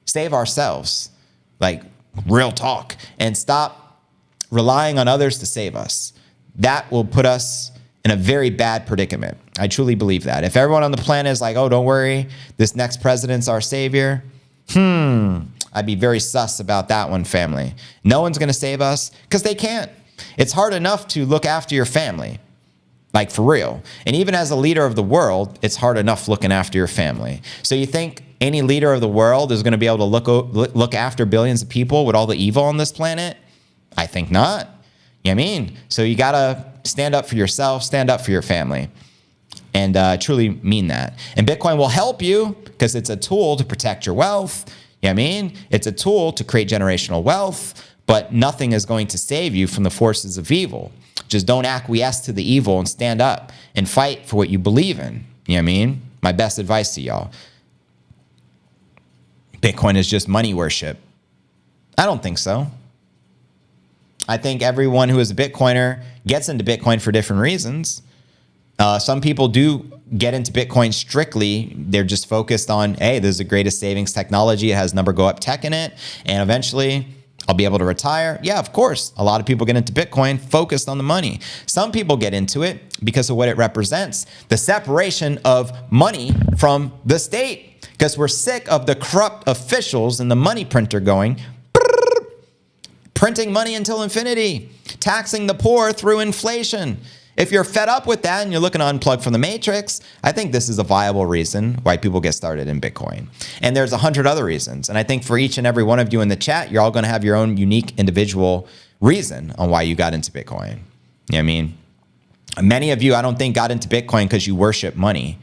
save ourselves, like real talk, and stop relying on others to save us. That will put us in a very bad predicament. I truly believe that. If everyone on the planet is like, oh, don't worry, this next president's our savior, I'd be very sus about that one, family. No one's going to save us because they can't. It's hard enough to look after your family, like for real. And even as a leader of the world, it's hard enough looking after your family. So you think any leader of the world is going to be able to look after billions of people with all the evil on this planet? I think not. You know what I mean? So you got to stand up for yourself, stand up for your family. And truly mean that. And Bitcoin will help you because it's a tool to protect your wealth. You know what I mean? It's a tool to create generational wealth, but nothing is going to save you from the forces of evil. Just don't acquiesce to the evil and stand up and fight for what you believe in. You know what I mean? My best advice to y'all. Bitcoin is just money worship. I don't think so. I think everyone who is a Bitcoiner gets into Bitcoin for different reasons. Some people do get into Bitcoin strictly. They're just focused on, hey, this is the greatest savings technology. It has number go up tech in it. And eventually I'll be able to retire. Yeah, of course. A lot of people get into Bitcoin focused on the money. Some people get into it because of what it represents. The separation of money from the state. Because we're sick of the corrupt officials and the money printer going, printing money until infinity, taxing the poor through inflation. If you're fed up with that and you're looking to unplug from the matrix, I think this is a viable reason why people get started in Bitcoin. And there's 100 other reasons. And I think for each and every one of you in the chat, you're all going to have your own unique individual reason on why you got into Bitcoin. You know what I mean? Many of you, I don't think, got into Bitcoin because you worship money.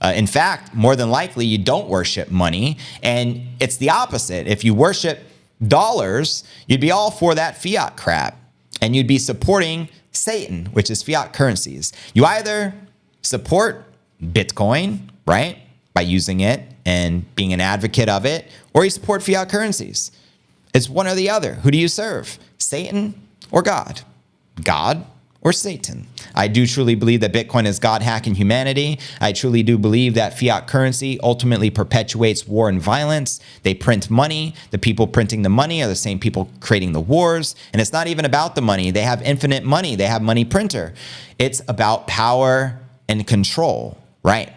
In fact, more than likely, you don't worship money. And it's the opposite. If you worship dollars, you'd be all for that fiat crap. And you'd be supporting Satan, which is fiat currencies. You either support Bitcoin, right, by using it and being an advocate of it, or you support fiat currencies. It's one or the other. Who do you serve? Satan or God? God or Satan? I do truly believe that Bitcoin is God hacking humanity. I truly do believe that fiat currency ultimately perpetuates war and violence. They print money. The people printing the money are the same people creating the wars. And it's not even about the money. They have infinite money. They have money printer. It's about power and control, right?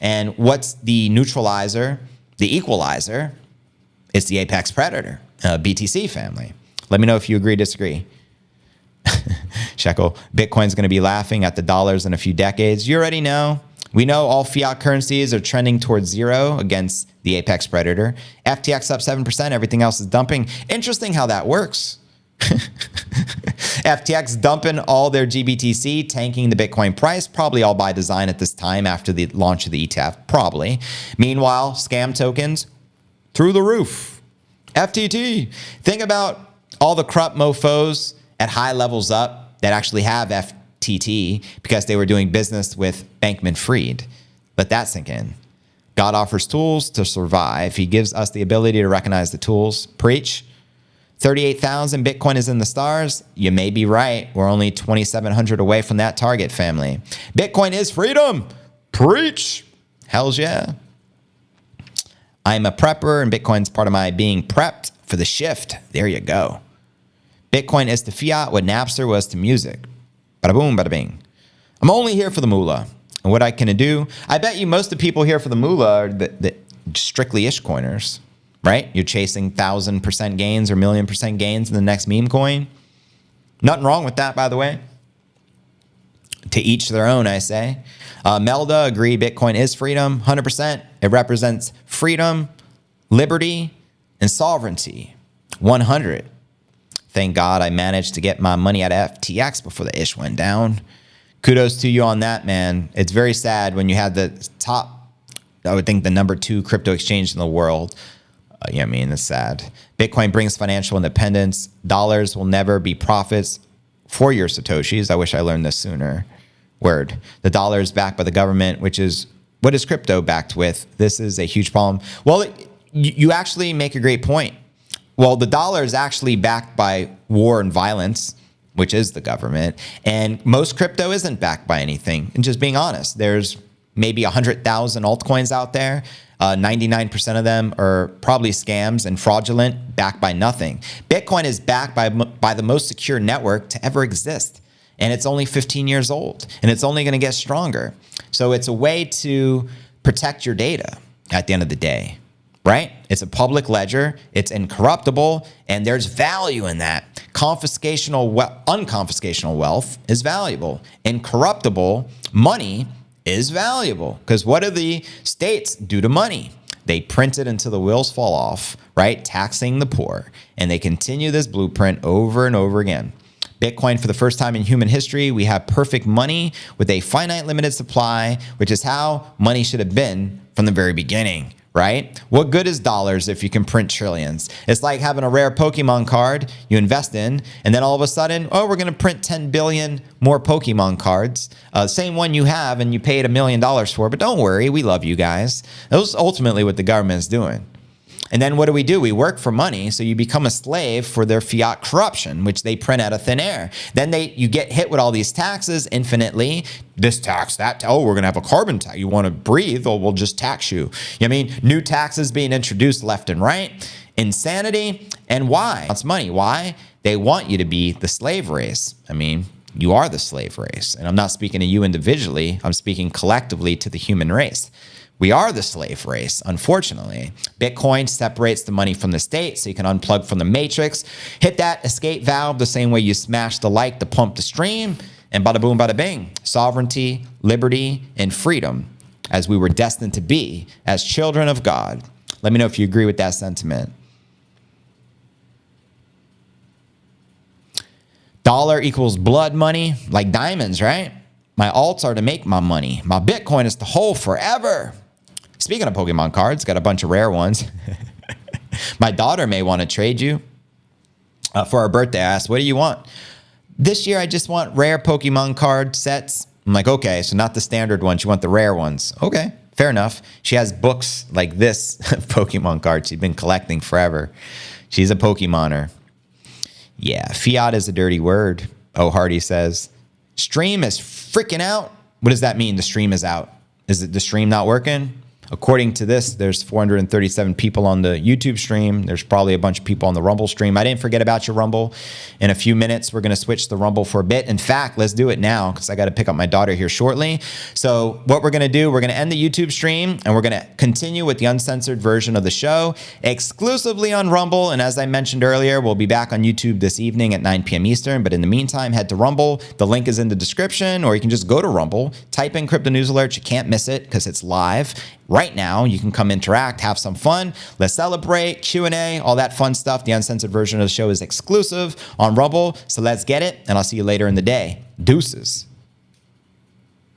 And what's the neutralizer, the equalizer? It's the apex predator, BTC family. Let me know if you agree or disagree. Shekel, Bitcoin's going to be laughing at the dollars in a few decades. You already know. We know all fiat currencies are trending towards zero against the apex predator. FTX up 7%, everything else is dumping. Interesting how that works. FTX dumping all their GBTC, tanking the Bitcoin price, probably all by design at this time after the launch of the ETF, probably. Meanwhile, scam tokens through the roof. FTT. Think about all the corrupt mofos at high levels up that actually have FTT because they were doing business with Bankman-Fried. Let that sink in. God offers tools to survive. He gives us the ability to recognize the tools. Preach. 38,000 Bitcoin is in the stars. You may be right. We're only 2,700 away from that target, family. Bitcoin is freedom. Preach. Hells yeah. I'm a prepper, and Bitcoin's part of my being prepped for the shift. There you go. Bitcoin is to fiat what Napster was to music. Bada boom, bada bing. I'm only here for the moolah. And what I can do, I bet you most of the people here for the moolah are the strictly ish-coiners, right? You're chasing 1,000% gains or 1,000,000% gains in the next meme coin. Nothing wrong with that, by the way. To each their own, I say. Melda, agree, Bitcoin is freedom, 100%. It represents freedom, liberty, and sovereignty, 100. Thank God I managed to get my money out of FTX before the ish went down. Kudos to you on that, man. It's very sad when you had the top, I would think the #2 crypto exchange in the world. Yeah, I mean, it's sad. Bitcoin brings financial independence. Dollars will never be profits for your Satoshis. I wish I learned this sooner. Word. The dollar is backed by the government, which is what is crypto backed with? This is a huge problem. Well, you actually make a great point. Well, the dollar is actually backed by war and violence, which is the government. And most crypto isn't backed by anything. And just being honest, there's maybe 100,000 altcoins out there. 99% of them are probably scams and fraudulent, backed by nothing. Bitcoin is backed by the most secure network to ever exist. And it's only 15 years old. And it's only going to get stronger. So it's a way to protect your data at the end of the day, right? It's a public ledger. It's incorruptible. And there's value in that. Unconfiscational wealth is valuable. Incorruptible money is valuable. Because what do the states do to money? They print it until the wheels fall off, right? Taxing the poor. And they continue this blueprint over and over again. Bitcoin, for the first time in human history, we have perfect money with a finite limited supply, which is how money should have been from the very beginning, right? What good is dollars if you can print trillions? It's like having a rare Pokemon card you invest in, and then all of a sudden, oh, we're going to print 10 billion more Pokemon cards. Same one you have and you paid $1 million for, but don't worry, we love you guys. That's ultimately what the government is doing. And then what do? We work for money, so you become a slave for their fiat corruption, which they print out of thin air. Then you get hit with all these taxes infinitely. This tax, that, oh, we're going to have a carbon tax. You want to breathe? Oh, we'll just tax you. I mean, new taxes being introduced left and right. Insanity. And why? It's money. Why? They want you to be the slave race. I mean, you are the slave race. And I'm not speaking to you individually. I'm speaking collectively to the human race. We are the slave race, unfortunately. Bitcoin separates the money from the state, so you can unplug from the matrix, hit that escape valve the same way you smash the light to pump the stream, and bada boom, bada bing. Sovereignty, liberty, and freedom, as we were destined to be as children of God. Let me know if you agree with that sentiment. Dollar equals blood money, like diamonds, right? My alts are to make my money. My Bitcoin is to hold forever. Speaking of Pokemon cards, got a bunch of rare ones. My daughter may want to trade you. For our birthday, I asked, what do you want? This year, I just want rare Pokemon card sets. I'm like, okay, so not the standard ones. You want the rare ones. Okay, fair enough. She has books like this Pokemon cards she's been collecting forever. She's a Pokemoner. Yeah, fiat is a dirty word, Oh Hardy says. Stream is freaking out. What does that mean? The stream is out. Is it the stream not working? According to this, there's 437 people on the YouTube stream. There's probably a bunch of people on the Rumble stream. I didn't forget about your Rumble. In a few minutes, we're going to switch the Rumble for a bit. In fact, let's do it now because I got to pick up my daughter here shortly. So what we're going to do, we're going to end the YouTube stream and we're going to continue with the uncensored version of the show exclusively on Rumble. And as I mentioned earlier, we'll be back on YouTube this evening at 9 p.m. Eastern. But in the meantime, head to Rumble. The link is in the description, or you can just go to Rumble, type in Crypto News Alerts. You can't miss it because it's live. Right now, you can come interact, have some fun. Let's celebrate, Q&A, all that fun stuff. The uncensored version of the show is exclusive on Rumble. So let's get it, and I'll see you later in the day. Deuces.